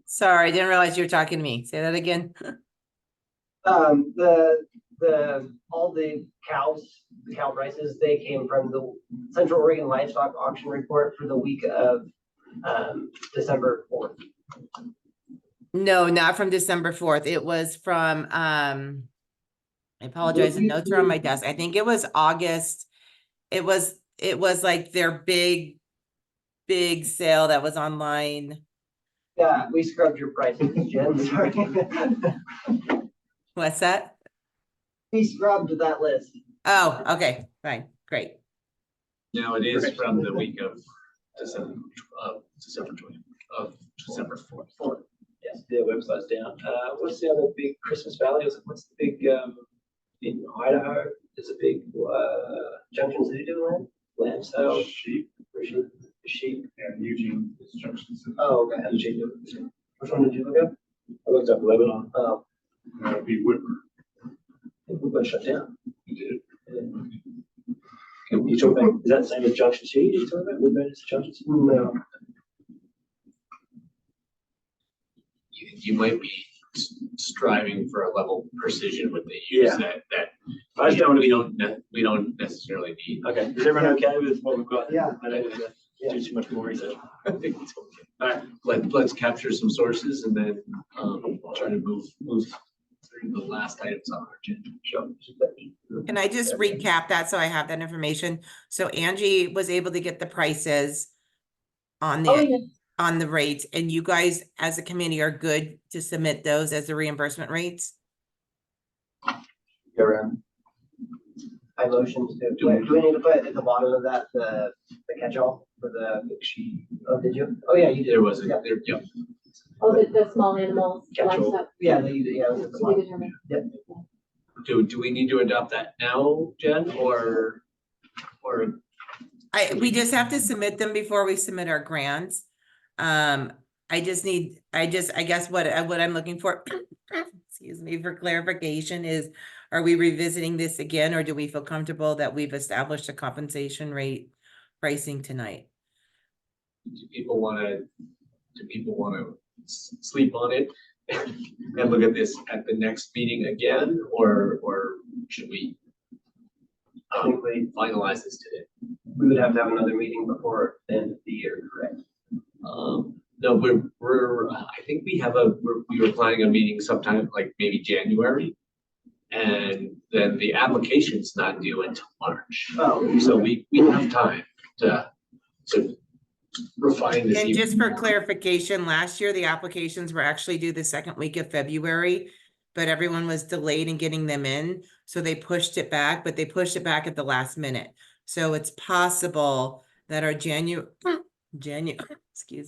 Sorry, I didn't realize you were talking to me. Say that again. All the cow prices, they came from the Central Oregon Livestock Auction Report for the week of December 4th. No, not from December 4th. It was from, I apologize, the notes are on my desk. I think it was August. It was like their big sale that was online. Yeah, we scrubbed your prices, Jen, sorry. What's that? We scrubbed that list. Oh, okay, fine, great. No, it is from the week of December 4th. Yes, their website's down. What's the other big Christmas Valley? What's the big, in Idaho? There's a big, Junction City doing lamb sale. Sheep Sheep. and Eugene is Junction City. Oh, okay. Which one did you look at? I looked up Lebanon. Oh, That would be Whitmer. We've got shut down. You did. You talking about, is that the same as Junction City you're talking about? Woodburn is Junction City? no. You might be striving for a level of precision with the use Yeah. that I just don't want to we don't necessarily need. Okay, is everyone okay with what we've got? Yeah. I don't want to do too much more research. I think it's okay. All right. Let's capture some sources and then try to move through the last items on our agenda. Sure. Can I just recap that so I have that information? So Angie was able to get the prices on Oh, the yeah. on the rates, and you guys as a committee are good to submit those as the reimbursement rates? Go around. I motion to, do we need to put at the bottom of that, the catch-all? for the mix sheet. Oh, did you? Oh, yeah, you did. There was a, Yeah. there, yep. Oh, the small animals, Catch-all. livestock. Yeah, yeah. it was at the We bottom. determined. Do we need to adopt that now, Jen, or? We just have to submit them before we submit our grants. I guess what I'm looking for, excuse me, for clarification is, are we revisiting this again, or do we feel comfortable that we've established a compensation rate pricing tonight? Do people wanna sleep on it and look at this at the next meeting again, or should we I think we finalize this today? would have to have another meeting before the end of the year, correct? No, I think we were planning a meeting sometime like maybe January. And then the application's not due until March. Oh. So we have time to refine this. And even just for more. clarification, last year, the applications were actually due the second week of February, but everyone was delayed in getting them in, so they pushed it back, but they pushed it back at the last minute. So it's possible that our excuse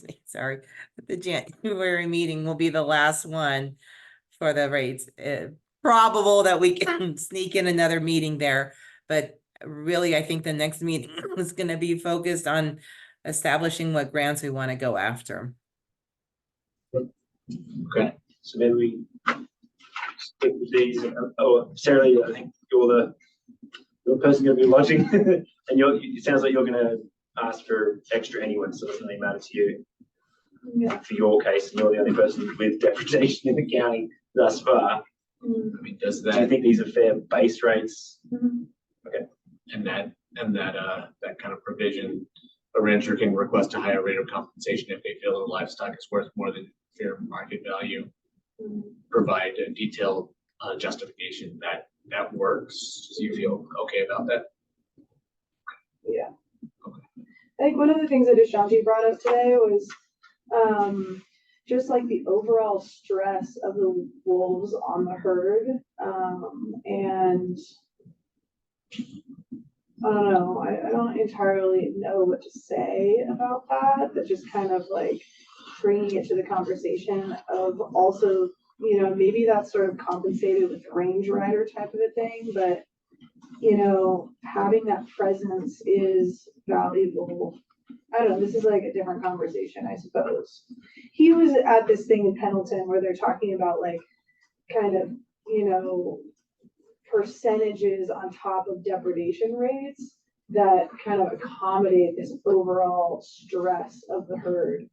me, sorry, the January meeting will be the last one for the rates. Probable that we can sneak in another meeting there, but really, I think the next meeting is gonna be focused on establishing what grants we want to go after. Okay. So maybe we stick with these. Oh, Sarah, I think you're the person going to be lodging, and it sounds like you're going to ask for extra anyway, so it doesn't really matter to you. Yeah. For your case, and you're the only person with depredation in the county thus far. I mean, does Do you that think these are fair base rates? and that kind of provision, a rancher can request a higher rate of compensation if they feel the livestock is worth more than fair market value. Provide a detailed justification that works. Do you feel okay about that? Yeah. I think one of the things that Ashanti brought up today was just like the overall stress of the wolves on the herd. And I don't know, I don't entirely know what to say about that, but just kind of like bringing it to the conversation of also, you know, maybe that's sort of compensated with the range rider type of a thing, but you know, having that presence is valuable. I don't know, this is like a different conversation, I suppose. He was at this thing in Pendleton where they're talking about like kind of, you know, percentages on top of depredation rates that kind of accommodate this overall stress of the herd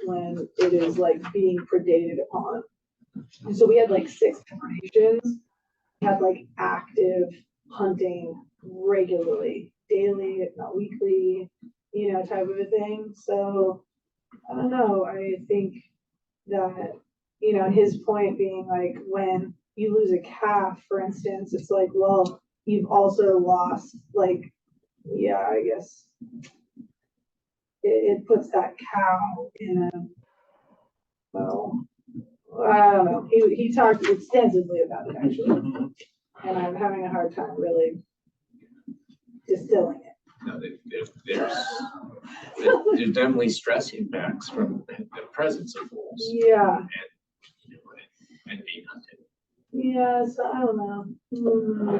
when it is like being predated upon. And so we had like 6 depredations, we had like active hunting regularly, daily, if not weekly, you know, type of a thing. So I don't know, I think that, you know, his point being like when you lose a calf, for instance, it's like, well, you've also lost, like, yeah, I guess it puts that cow in a, well, I don't know. He talked extensively about it actually, and I'm having a hard time really distilling it. No, there's definitely stress impacts from the presence of wolves. Yeah. And being hunted. Yeah, so I don't know.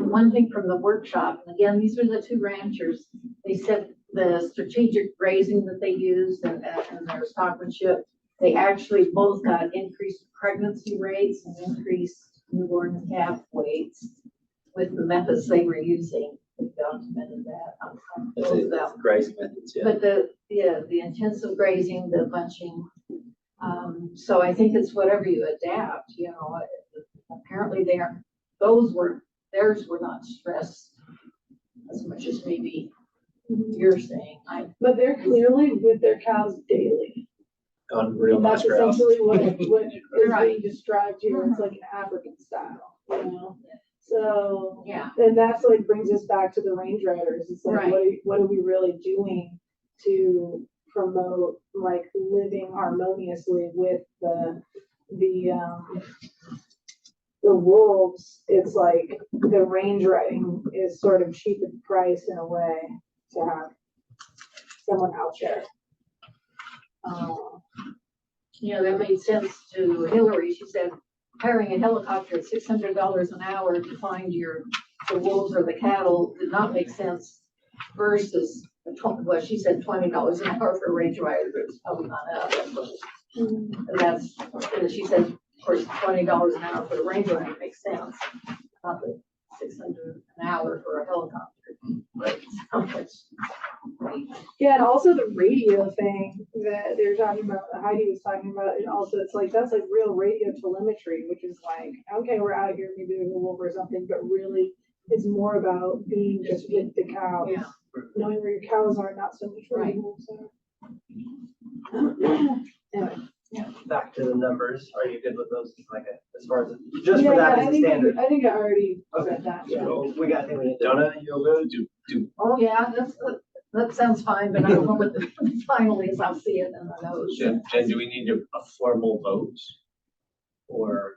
One thing from the workshop, and again, these are the 2 ranchers, they said the strategic grazing that they used and their stockmanship, they actually both got increased pregnancy rates and increased newborn calf weights with the methods they were using. They documented that on both of them. Grazing methods, yeah. But the intensive grazing, the bunching, so I think it's whatever you adapt, you know. Apparently theirs were not stressed as much as maybe you're saying. But they're clearly with their cows daily. On real And nice that's grouse. essentially what is Right. being described here. It's like an African style, you know? So, Yeah. and that's like brings us back to the range riders. It's like, Right. what are we really doing to promote like living harmoniously with the wolves? It's like the range riding is sort of cheap in price in a way to have. someone out there. That made sense to Hillary. She said hiring a helicopter at $600 an hour to find the wolves or the cattle did not make sense versus well, she said $20 an hour for a range rider, but it's probably not enough. And she said, of course, $20 an hour for the range rider makes sense, not the 600 an hour for a helicopter. But Yeah, and also the radio thing that they're talking about, that Heidi was talking about, and also it's like, that's like real radio telemetry, which is like, okay, we're out here, maybe there's a wolf or something, but really it's more about being just with the cows. Yeah. Knowing where your cows are, not so much where the wolves are. Anyway. Back to the numbers, are you good with those, like, as far as, just for Yeah, that I as a think standard? I think I already said that. Yeah. So we got, I think we need to. Donna, you good? oh yeah, that sounds fine, but I don't know what the final is. I'll see it in the notes. Jen, do we need a formal vote? Or?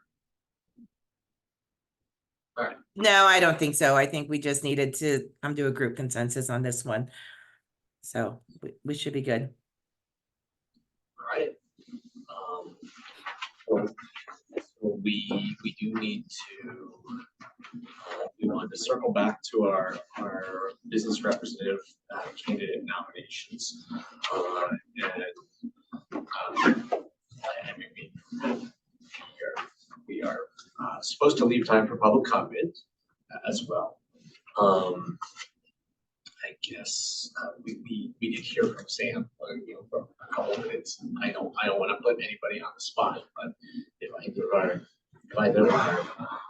No, I don't think so. I think we just needed to do a group consensus on this one. So we should be good. All right. So we do need to, we want to circle back to our business representative candidate nominations. We are supposed to leave time for public comment as well. I guess we did hear from Sam, for a couple of minutes. I don't want to put anybody on the spot, but if either of our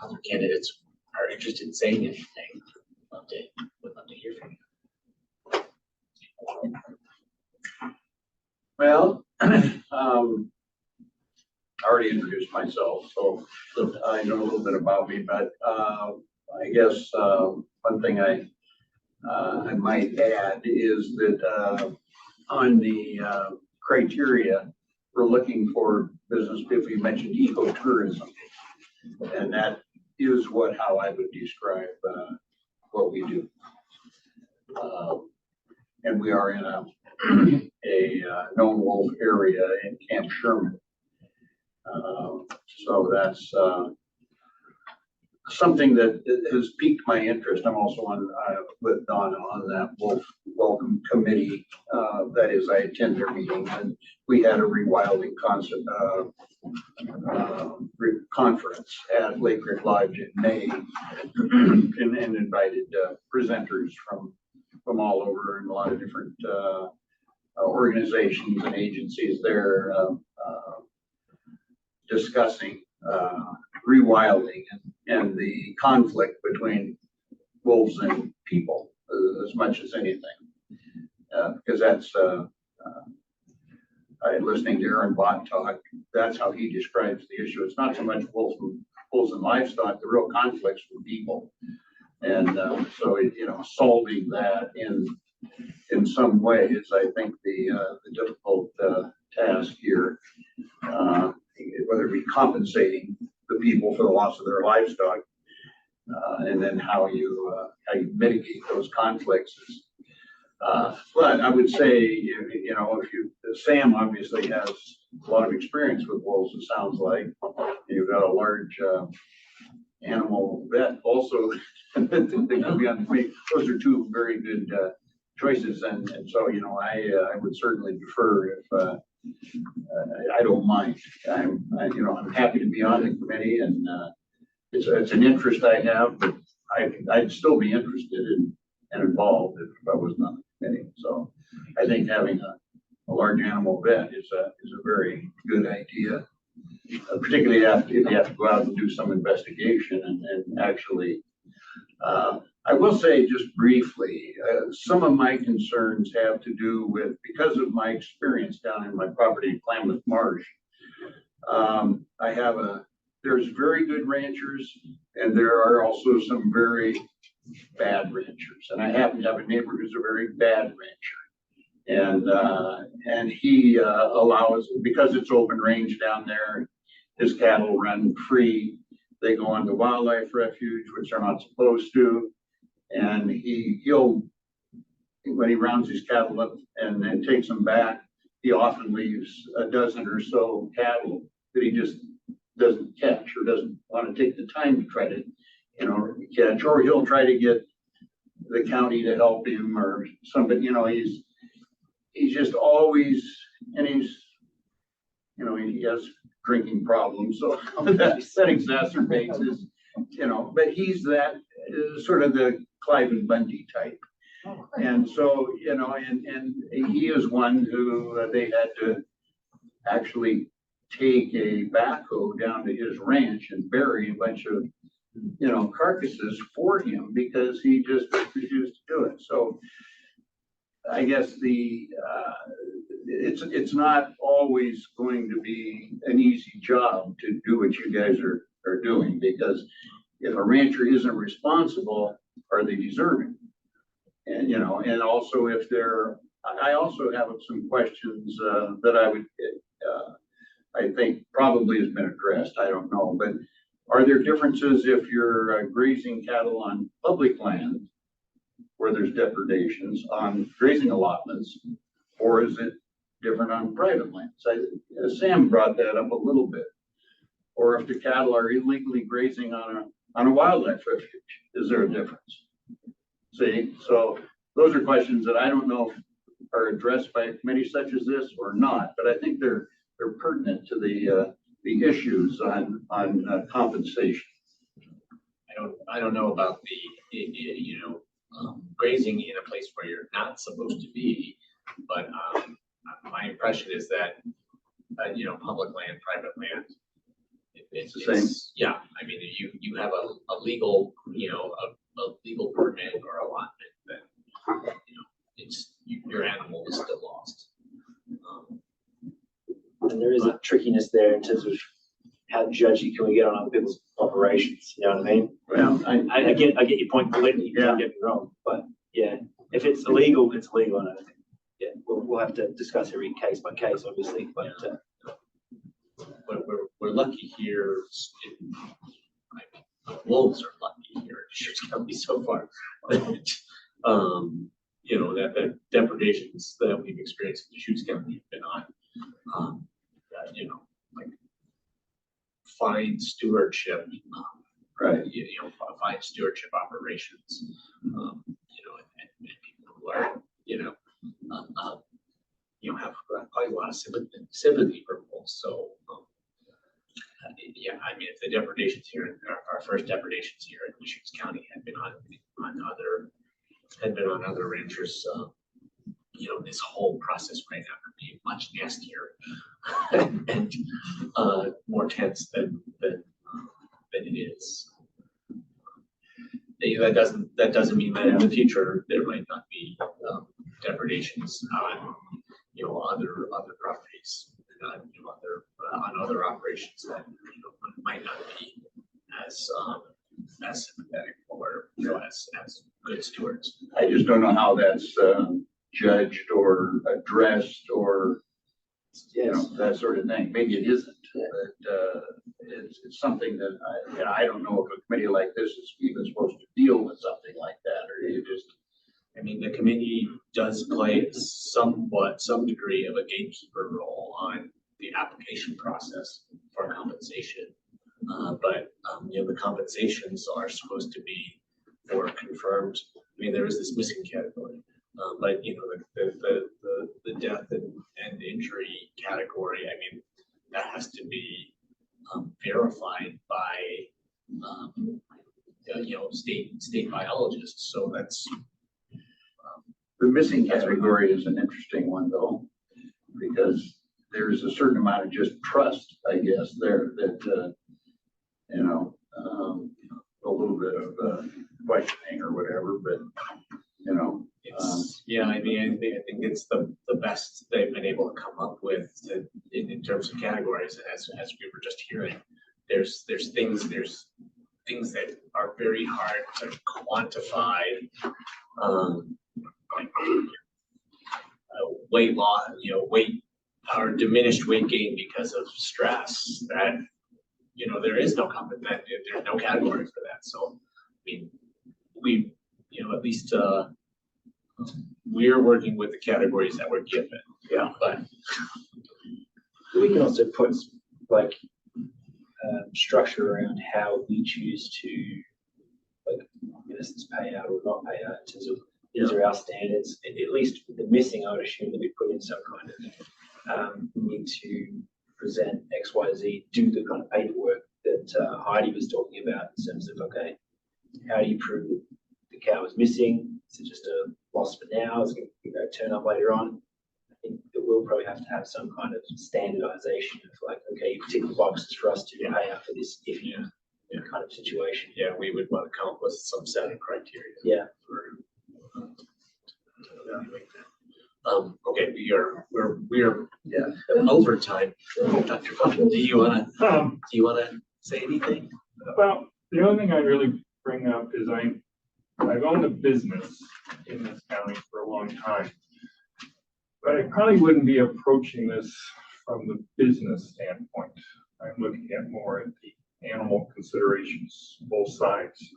other candidates are interested in saying anything, would love to hear from you. Well, I already introduced myself, so I know a little bit about me, but I guess one thing I might add is that on the criteria, we're looking for business, if we mentioned ecotourism, and that is how I would describe what we do. And we are in a known wolf area in Camp Sherman. So that's something that has piqued my interest. I'm also with Donna on that Wolf Welcome Committee. That is, I attend their meetings, and we had a rewilding conference at Lake Creek Lodge in May, and invited presenters from all over and a lot of different organizations and agencies there discussing rewilding and the conflict between wolves and people as much as anything. Because that's, listening to Aaron Bott talk, that's how he describes the issue. It's not so much wolves and livestock, the real conflicts with people. And so, solving that in some way is, I think, the difficult task here. Whether it be compensating the people for the loss of their livestock, and then how you mitigate those conflicts. But I would say, Sam obviously has a lot of experience with wolves, it sounds like. You've got a large animal vet also that could be on the committee. Those are two very good choices, and so I would certainly defer if I don't mind. I'm happy to be on the committee, and it's an interest I have, but I'd still be interested and involved if I wasn't on the committee. So I think having a large animal vet is a very good idea, particularly if you have to go out and do some investigation and actually. I will say just briefly, some of my concerns have to do with, because of my experience down in my property in Klamath Marsh, there's very good ranchers, and there are also some very bad ranchers. And I happen to have a neighbor who's a very bad rancher. And he allows, because it's open range down there, his cattle run free. They go on to wildlife refuge, which they're not supposed to. And he'll when he rounds his cattle up and then takes them back, he often leaves a dozen or so cattle that he just doesn't catch or doesn't want to take the time to try to, catch, or he'll try to get the county to help him or somebody, he's just always, and he has drinking problems, so that exacerbates his, but he's that sort of the Clive and Bundy type. And so, and he is one who they had to actually take a backhoe down to his ranch and bury a bunch of, carcasses for him because he just refused to do it. So I guess it's not always going to be an easy job to do what you guys are doing, because if a rancher isn't responsible, are they deserving? And, and also if I also have some questions that I would, I think probably has been addressed, I don't know, but are there differences if you're grazing cattle on public land where there's depredations on grazing allotments, or is it different on private land? So Sam brought that up a little bit. Or if the cattle are illegally grazing on a wildlife refuge, is there a difference? See, so those are questions that I don't know if are addressed by a committee such as this or not, but I think they're pertinent to the issues on compensation. I don't know about grazing in a place where you're not supposed to be, but my impression is that public land, private land, it's the same. Yeah, I mean, you have a legal, a legal permit or allotment, then your animal is still lost. And there is a trickiness there in terms of how judgy can we get on other people's operations, you know what I mean? Well, I get your point completely, don't get me wrong, but yeah, if it's illegal, it's illegal, and I think, yeah, we'll have to discuss every case by case, obviously, but we're lucky here. Wolves are lucky here in Deschutes County so far. That the depredations that we've experienced in Deschutes County have been on, like fine stewardship, right? Fine stewardship operations, and people who are, have quite a lot of sympathy for wolves. So, yeah, I mean, if the depredations here, our first depredations here in Deschutes County had been on other ranchers, this whole process right now could be much nastier and more tense than it is. That doesn't mean that in the future there might not be depredations on other properties, on other operations that might not be as sympathetic or as good stewards. I just don't know how that's judged or addressed or that sort of thing. Maybe it isn't, but it's something that I don't know if a committee like this is even supposed to deal with something like that, or you just. I mean, the committee does play some degree of a gatekeeper role on the application process for compensation. But the compensations are supposed to be for confirmed. I mean, there is this missing category, but the death and injury category. I mean, that has to be verified by state biologists. So that's. The missing category is an interesting one though, because there's a certain amount of just trust, I guess, there that, a little bit of questioning or whatever, but, I mean, I think it's the best they've been able to come up with in terms of categories. As we were just hearing, there's things that are very hard to quantify. Like weight loss, weight or diminished weight gain because of stress. That there's no category for that. So I mean, we at least we're working with the categories that we're given. Yeah. But We can also put like structure around how we choose to, like, in essence, pay out or not pay out in terms of these are our standards. At least the missing, I would assume that we put in some kind of we need to present X, Y, Z, do the kind of paperwork that Heidi was talking about in terms of, okay, how do you prove that the cow is missing? Is it just a loss for now? Is it going to turn up later on? I think that we'll probably have to have some kind of standardization of like, okay, you tick the boxes for us to pay out for this if you kind of situation. yeah, we would want to come up with some set of criteria. Yeah. For evaluate that. Okay, we are over time. Dr. Buffett, do you wanna say anything? Well, the only thing I really bring up is I've owned a business in this county for a long time. But I probably wouldn't be approaching this from the business standpoint. I'm looking at more at the animal considerations, both sides.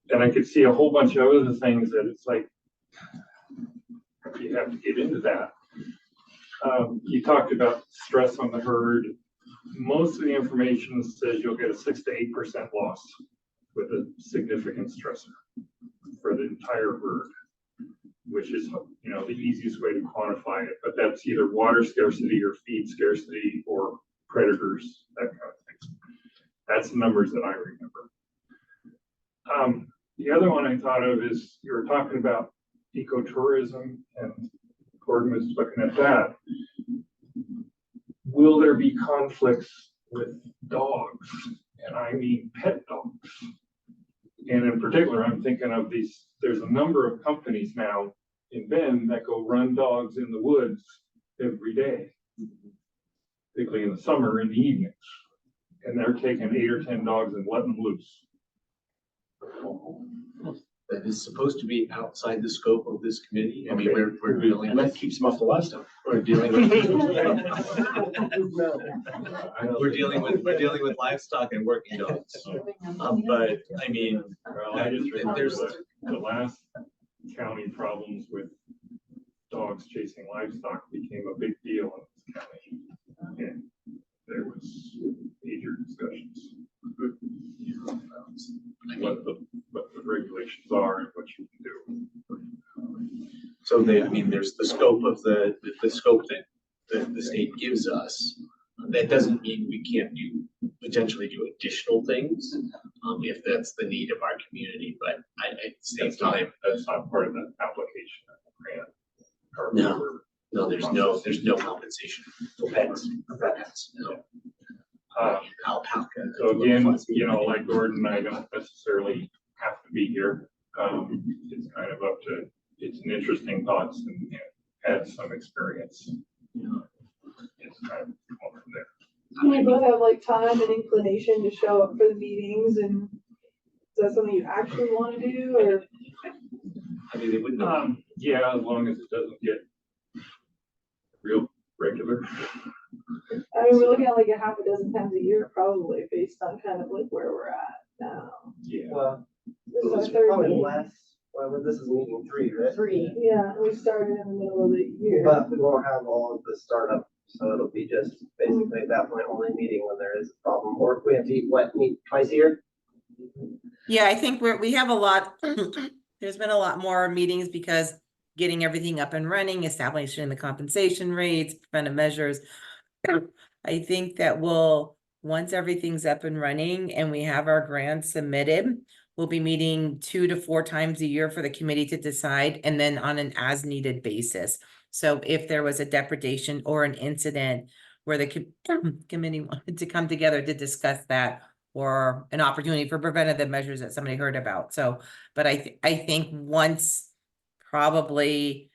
And I could see a whole bunch of other things that it's like, you have to get into that. You talked about stress on the herd. Most of the information says you'll get a 6 to 8% loss with a significant stressor for the entire herd, which is, you know, the easiest way to quantify it. But that's either water scarcity or feed scarcity or predators, that kind of thing. That's the numbers that I remember. The other one I thought of is you were talking about ecotourism, and Gordon was looking at that. Will there be conflicts with dogs? And I mean pet dogs. And in particular, I'm thinking of these, there's a number of companies now in Bend that go run dogs in the woods every day, particularly in the summer in the evenings. And they're taking 8 or 10 dogs and letting them loose. That is supposed to be outside the scope of this committee. I mean, Okay. we're dealing And that with, keeps them off the livestock. we're dealing with, we're dealing with livestock and working dogs. But I mean, Well, I just remember there's, the last county problems with dogs chasing livestock became a big deal in this county. And there was major discussions. What the regulations are and what you can do. so I mean, there's the scope of the scope that the state gives us. That doesn't mean we can't potentially do additional things, if that's the need of our community, but at the same time. That's not part of the application of the grant. or No. whatever. No, there's no compensation for pets. No. Alpaca. So again, you know, like Gordon, I don't necessarily have to be here. It's kind of up to, it's an interesting thoughts and had some experience. It's kind of come from there. Do we both have like time and inclination to show up for the meetings, and is that something you actually want to do, or? I mean, they wouldn't. Yeah, as long as it doesn't get real regular. I mean, we're looking at like a half a dozen times a year, probably, based on kind of like where we're at now. Yeah. Well, This is our it's third probably meeting. less, well, this is meeting 3, right? 3. Yeah, we started in the middle of the year. But we won't have all of the startup, so it'll be just basically at that point only meeting when there is a problem, or if we have to meet twice a year. Yeah, I think we have a lot, there's been a lot more meetings because getting everything up and running, establishing the compensation rates, preventive measures. I think that once everything's up and running and we have our grants submitted, we'll be meeting 2 to 4 times a year for the committee to decide, and then on an as needed basis. So if there was a depredation or an incident where the committee wanted to come together to discuss that, or an opportunity for preventative measures that somebody heard about. So, but I think once probably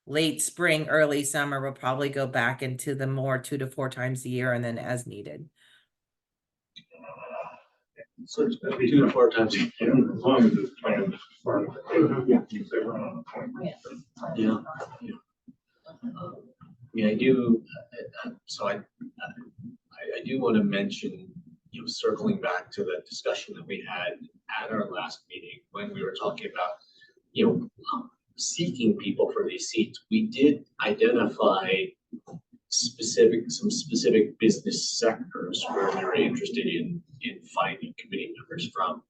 late spring, early summer, we'll probably go back into the more 2 to 4 times a year and then as needed. So it's 2 to 4 times. Yeah, as long as it's planned as part of it. Yeah. If they run on a point. Yeah. Yeah, I do, so I do want to mention, you know, circling back to the discussion that we had at our last meeting when we were talking about, you know, seeking people for these seats, we did identify some specific business sectors where we were interested in finding committee members from: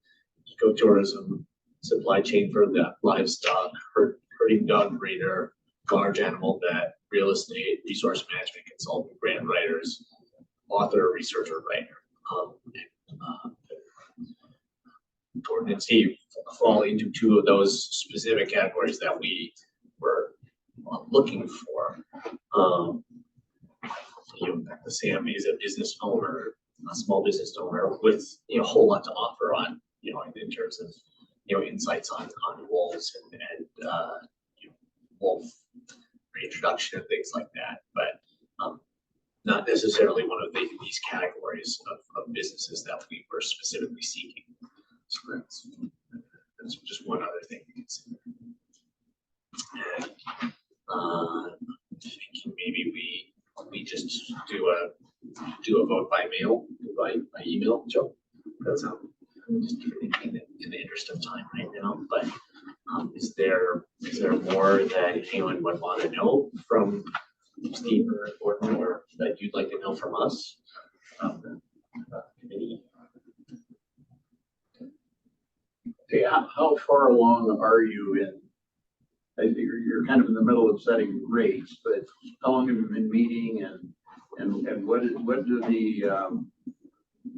ecotourism, supply chain for the livestock, herding dog breeder, large animal vet, real estate, resource management consultant, grant writers, author, researcher, writer. Gordon and Steve fall into two of those specific categories that we were looking for. Sam is a business owner, a small business owner with a whole lot to offer on, in terms of insights on wolves and wolf reintroduction and things like that, but not necessarily one of these categories of businesses that we were specifically seeking. So that's just one other thing to consider. And thinking maybe we just do a vote by mail, by email, Joe. That's how I'm just in the interest of time right now. But is there more that anyone would want to know from Steve or Gordon, or that you'd like to know from us? Committee. Hey, how far along are you in? I think you're kind of in the middle of setting rates, but how long have you been meeting, and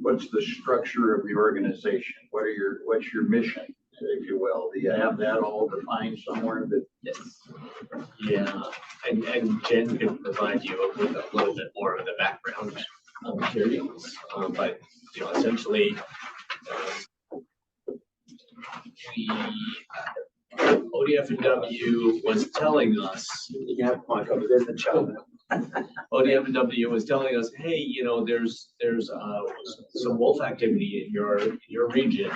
what's the structure of the organization? What's your mission, if you will? Do you have that all defined somewhere? Yes. Yeah, and Jen can provide you with a little bit more of the background materials, but essentially, ODF&W was telling us, you have my cover, there's the chart. ODF&W was telling us, hey, there's some wolf activity in your region.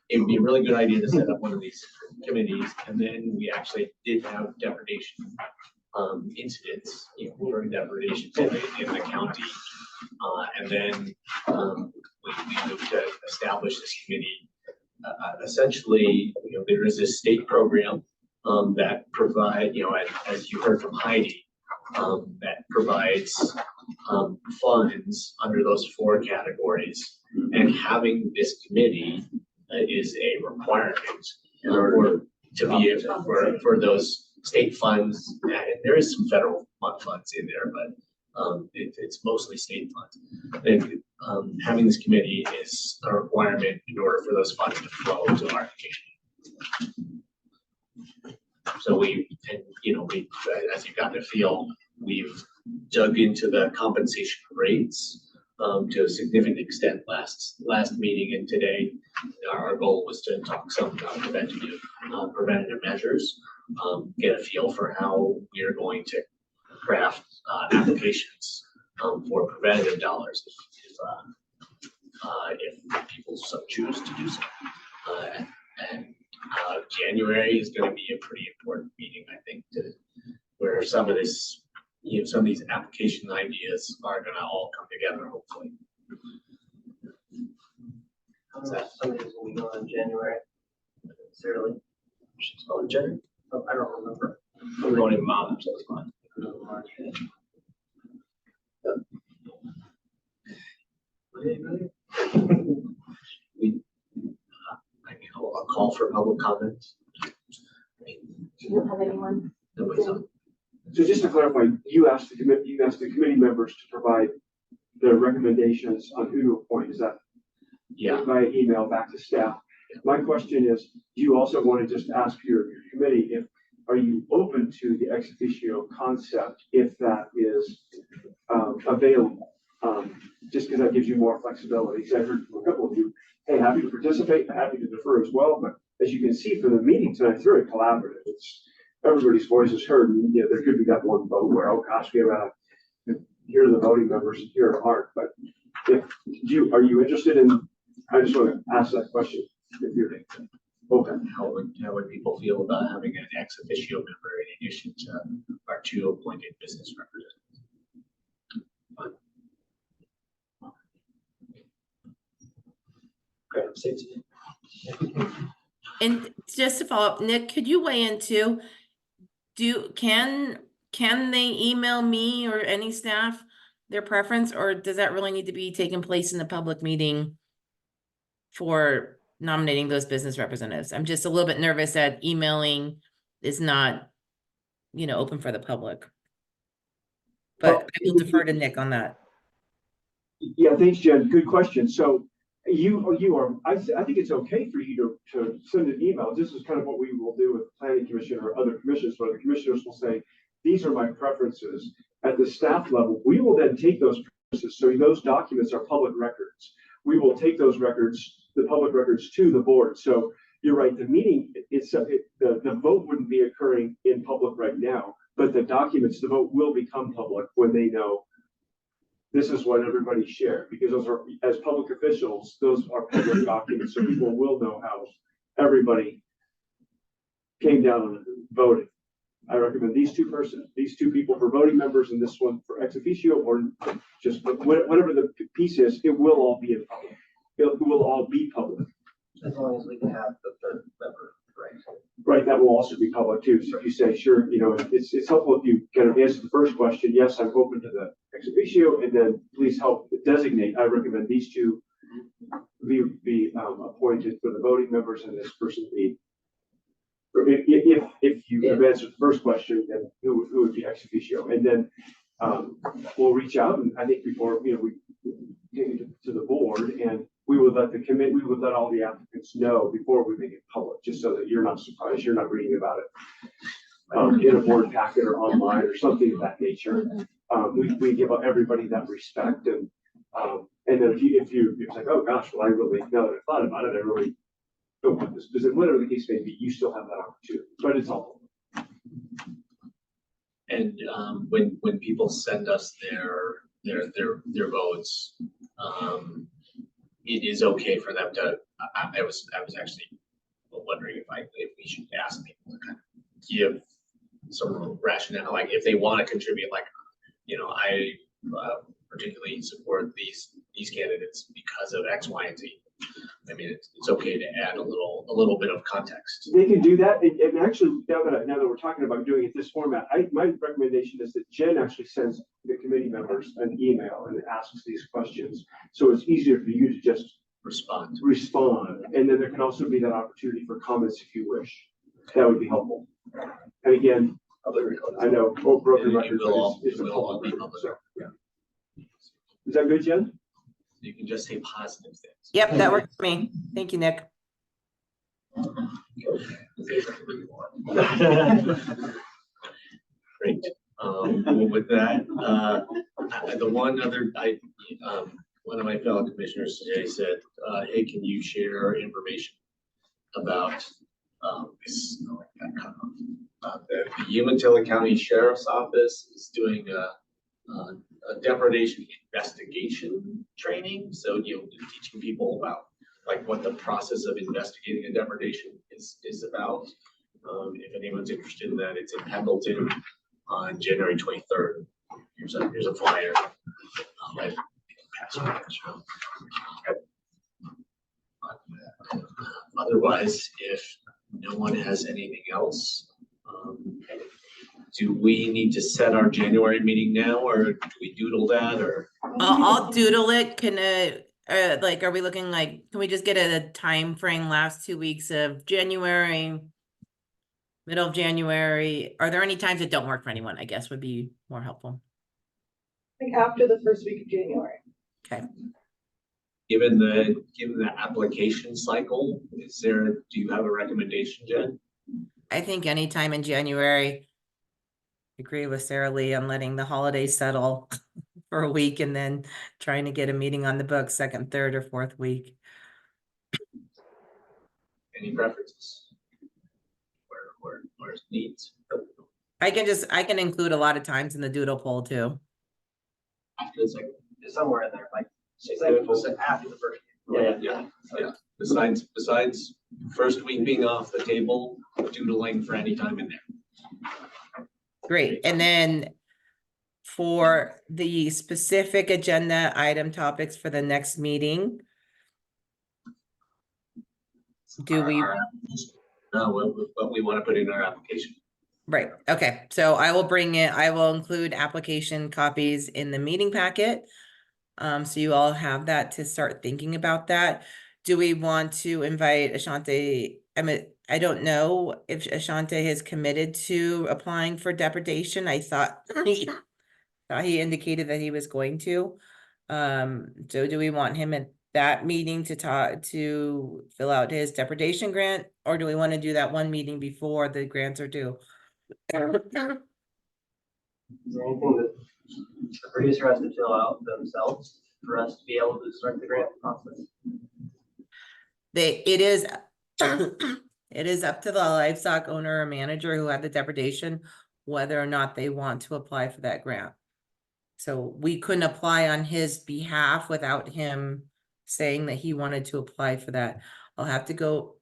It would be a really good idea to set up one of these committees. And then we actually did have depredation incidents, during depredation in the county. And then we moved to establish this committee. Essentially, there is a state program that provide, as you heard from Heidi, that provides funds under those 4 categories, and having this committee is a requirement in order to be able for those state funds. And there is some federal funds in there, but it's mostly state funds. And having this committee is a requirement in order for those funds to flow to our community. So as you've gotten to feel, we've dug into the compensation rates to a significant extent last meeting, and today our goal was to talk some about preventative measures, get a feel for how we are going to craft applications for preventative dollars if people so choose to do so. And January is going to be a pretty important meeting, I think, where some of these application ideas are going to all come together, hopefully. How's that? Somebody's going to go in January, necessarily. She's going in January? Oh, I don't remember. I'm going in March, that's fine. A call for public comment. You don't have anyone? Nobody's on. So just to clarify, you asked the committee members to provide their recommendations on who to appoint. Is that by email back to staff? My question is, do you also want to just ask your committee are you open to the ex officio concept if that is available? Just because that gives you more flexibility. Because I heard from a couple of you, hey, happy to participate, happy to defer as well. But as you can see from the meeting tonight, it's very collaborative. Everybody's voice is heard, and there could be that one vote where, oh gosh, we have here are the voting members, here aren't. But are you interested in? I just want to ask that question. If you're open, how would people feel about having an ex officio member in addition to our 2 appointed business representatives? And just to follow up, Nick, could you weigh in too? Can they email me or any staff their preference, or does that really need to be taking place in a public meeting for nominating those business representatives? I'm just a little bit nervous that emailing is not, open for the public. But I will defer to Nick on that. Yeah, thanks, Jen. Good question. So I think it's okay for you to send an email. This is kind of what we will do with the planning commission or other commissions, where the commissioners will say, these are my preferences. At the staff level, we will then take those preferences. So those documents are public records. We will take those records, the public records, to the board. So you're right, the meeting the vote wouldn't be occurring in public right now, but the documents, the vote will become public when they know this is what everybody shared, because those are, as public officials, those are public documents, so people will know how everybody came down on voting. I recommend these two people for voting members, and this one for ex officio, or just whatever the piece is, it will all be in public. It will all be public. As long as we can have the third member, right? Right, that will also be public too. So if you say, sure, it's helpful if you kind of answer the first question, yes, I'm open to the ex officio, and then please help designate. I recommend these two be appointed for the voting members, and this person be. If you have answered the first question, then who would be ex officio, and then we'll reach out, and I think before we take it to the board, and we would let we would let all the applicants know before we make it public, just so that you're not surprised, you're not reading about it in a board packet or online or something of that nature. We give everybody that respect, and then if it's like, oh gosh, well, I really, now that I've thought about it, I really don't want this, because whatever the case may be, you still have that opportunity, but it's all. And when people send us their votes, it is okay for them to. I was actually wondering if we should ask people to kind of give some rationale, like if they want to contribute, like, I particularly support these candidates because of X, Y, and Z. I mean, it's okay to add a little bit of context. They can do that, and actually, now that we're talking about doing it this format, my recommendation is that Jen actually sends the committee members an email and asks these questions, so it's easier for you to just respond. And then there can also be that opportunity for comments if you wish. That would be helpful. And again, I know broken record is a public record, so yeah. Is that good, Jen? You can just say positive things. Yep, that works for me. Thank you, Nick. Great. Well, with that, the one of my fellow commissioners today said, hey, can you share information about this? The Umatilla County Sheriff's Office is doing a depredation investigation training. So, teaching people about like what the process of investigating a depredation is about. If anyone's interested in that, it's in Pendleton on January 23rd. Here's a flyer. Otherwise, if no one has anything else, do we need to set our January meeting now, or do we doodle that, or? I'll doodle it. Can are we looking like, can we just get a time frame last 2 weeks of January, middle of January? Are there any times that don't work for anyone? I guess would be more helpful. I think after the first week of January. Okay. Given the application cycle, do you have a recommendation, Jen? I think anytime in January. Agree with Sarah Lee on letting the holidays settle for a week and then trying to get a meeting on the books second, third, or fourth week. Any preferences? Where's needs? I can include a lot of times in the doodle poll too. After the second. Somewhere in there, like after the first. Yeah. Besides first week being off the table, doodling for any time in there. Great. And then for the specific agenda item topics for the next meeting, Do we, what we want to put in our application. right, okay, so I will I will include application copies in the meeting packet. So you all have that to start thinking about that. Do we want to invite Ashante? I don't know if Ashante has committed to applying for depredation. I thought he indicated that he was going to. So do we want him at that meeting to fill out his depredation grant, or do we want to do that one meeting before the grants are due? Is there anything that the producer has to fill out themselves for us to be able to start the grant process? It is it is up to the livestock owner or manager who had the depredation whether or not they want to apply for that grant. So we couldn't apply on his behalf without him saying that he wanted to apply for that. I'll have to go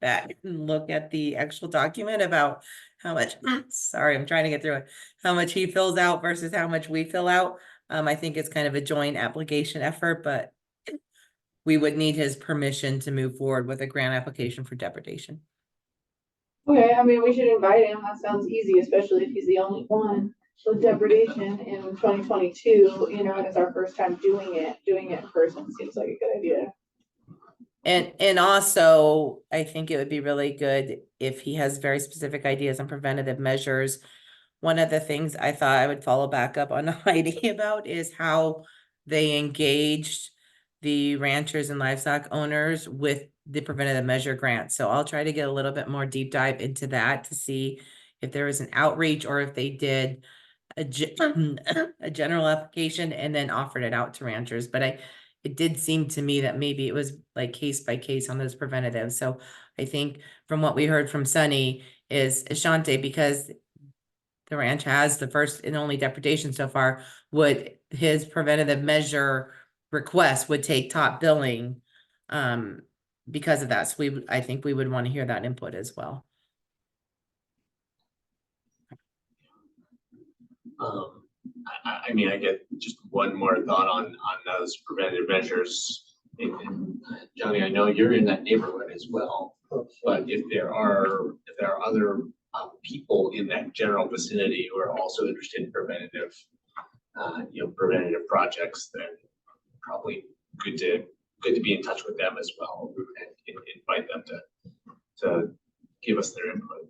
back and look at the actual document about how much, sorry, I'm trying to get through it, how much he fills out versus how much we fill out. I think it's kind of a joint application effort, but we would need his permission to move forward with a grant application for depredation. Okay, I mean, we should invite him. That sounds easy, especially if he's the only one with depredation in 2022, you know, and it's our first time doing it in person seems like a good idea. And also, I think it would be really good if he has very specific ideas on preventative measures. One of the things I thought I would follow back up on Heidi about is how they engaged the ranchers and livestock owners with the preventative measure grant. So I'll try to get a little bit more deep dive into that to see if there was an outreach or if they did a general application and then offered it out to ranchers. But it did seem to me that maybe it was like case by case on those preventatives. So I think from what we heard from Sunny is Ashante, because the ranch has the first and only depredation so far, would his preventative measure request would take top billing because of that. So I think we would want to hear that input as well. I mean, I get just one more thought on those preventative measures. Johnny, I know you're in that neighborhood as well, but if there are other people in that general vicinity who are also interested in preventative projects, then probably good to be in touch with them as well and invite them to give us their input.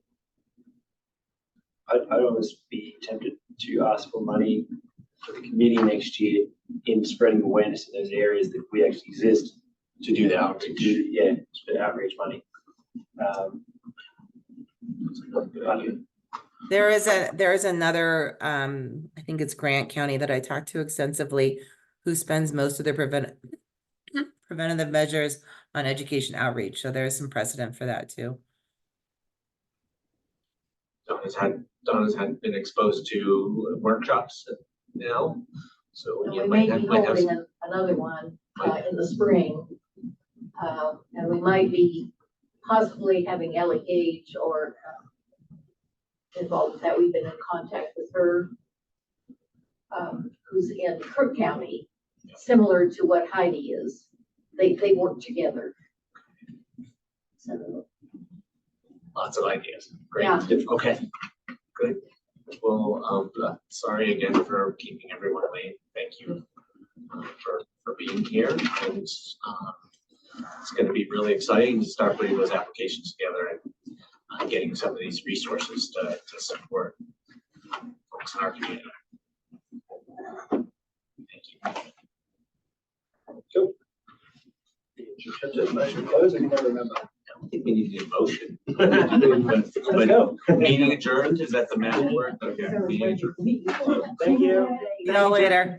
I'd almost be tempted to ask for money for the committee next year in spreading awareness in those areas that we actually exist. To do the outreach. Spread outreach money. There is another, I think it's Grant County that I talked to extensively, who spends most of their preventative measures on education outreach. So there's some precedent for that too. Donna's had been exposed to workshops now, so And you we might may be have holding another one in the spring. And we might be possibly having Ellie Gage or involved with that. We've been in contact with her, who's in Crook County, similar to what Heidi is. They work together. So lots of ideas. Great. Yeah. Okay, good. Well, sorry again for keeping everyone late. Thank you for being here. And it's going to be really exciting to start putting those applications together and getting some of these resources to support folks in our community. Thank you. Cool. Motion closed, I can never remember. I don't think we need a motion. Let's go. Meeting adjourned, is that the magic word? Okay, meeting adjourned. Thank you. See y'all later.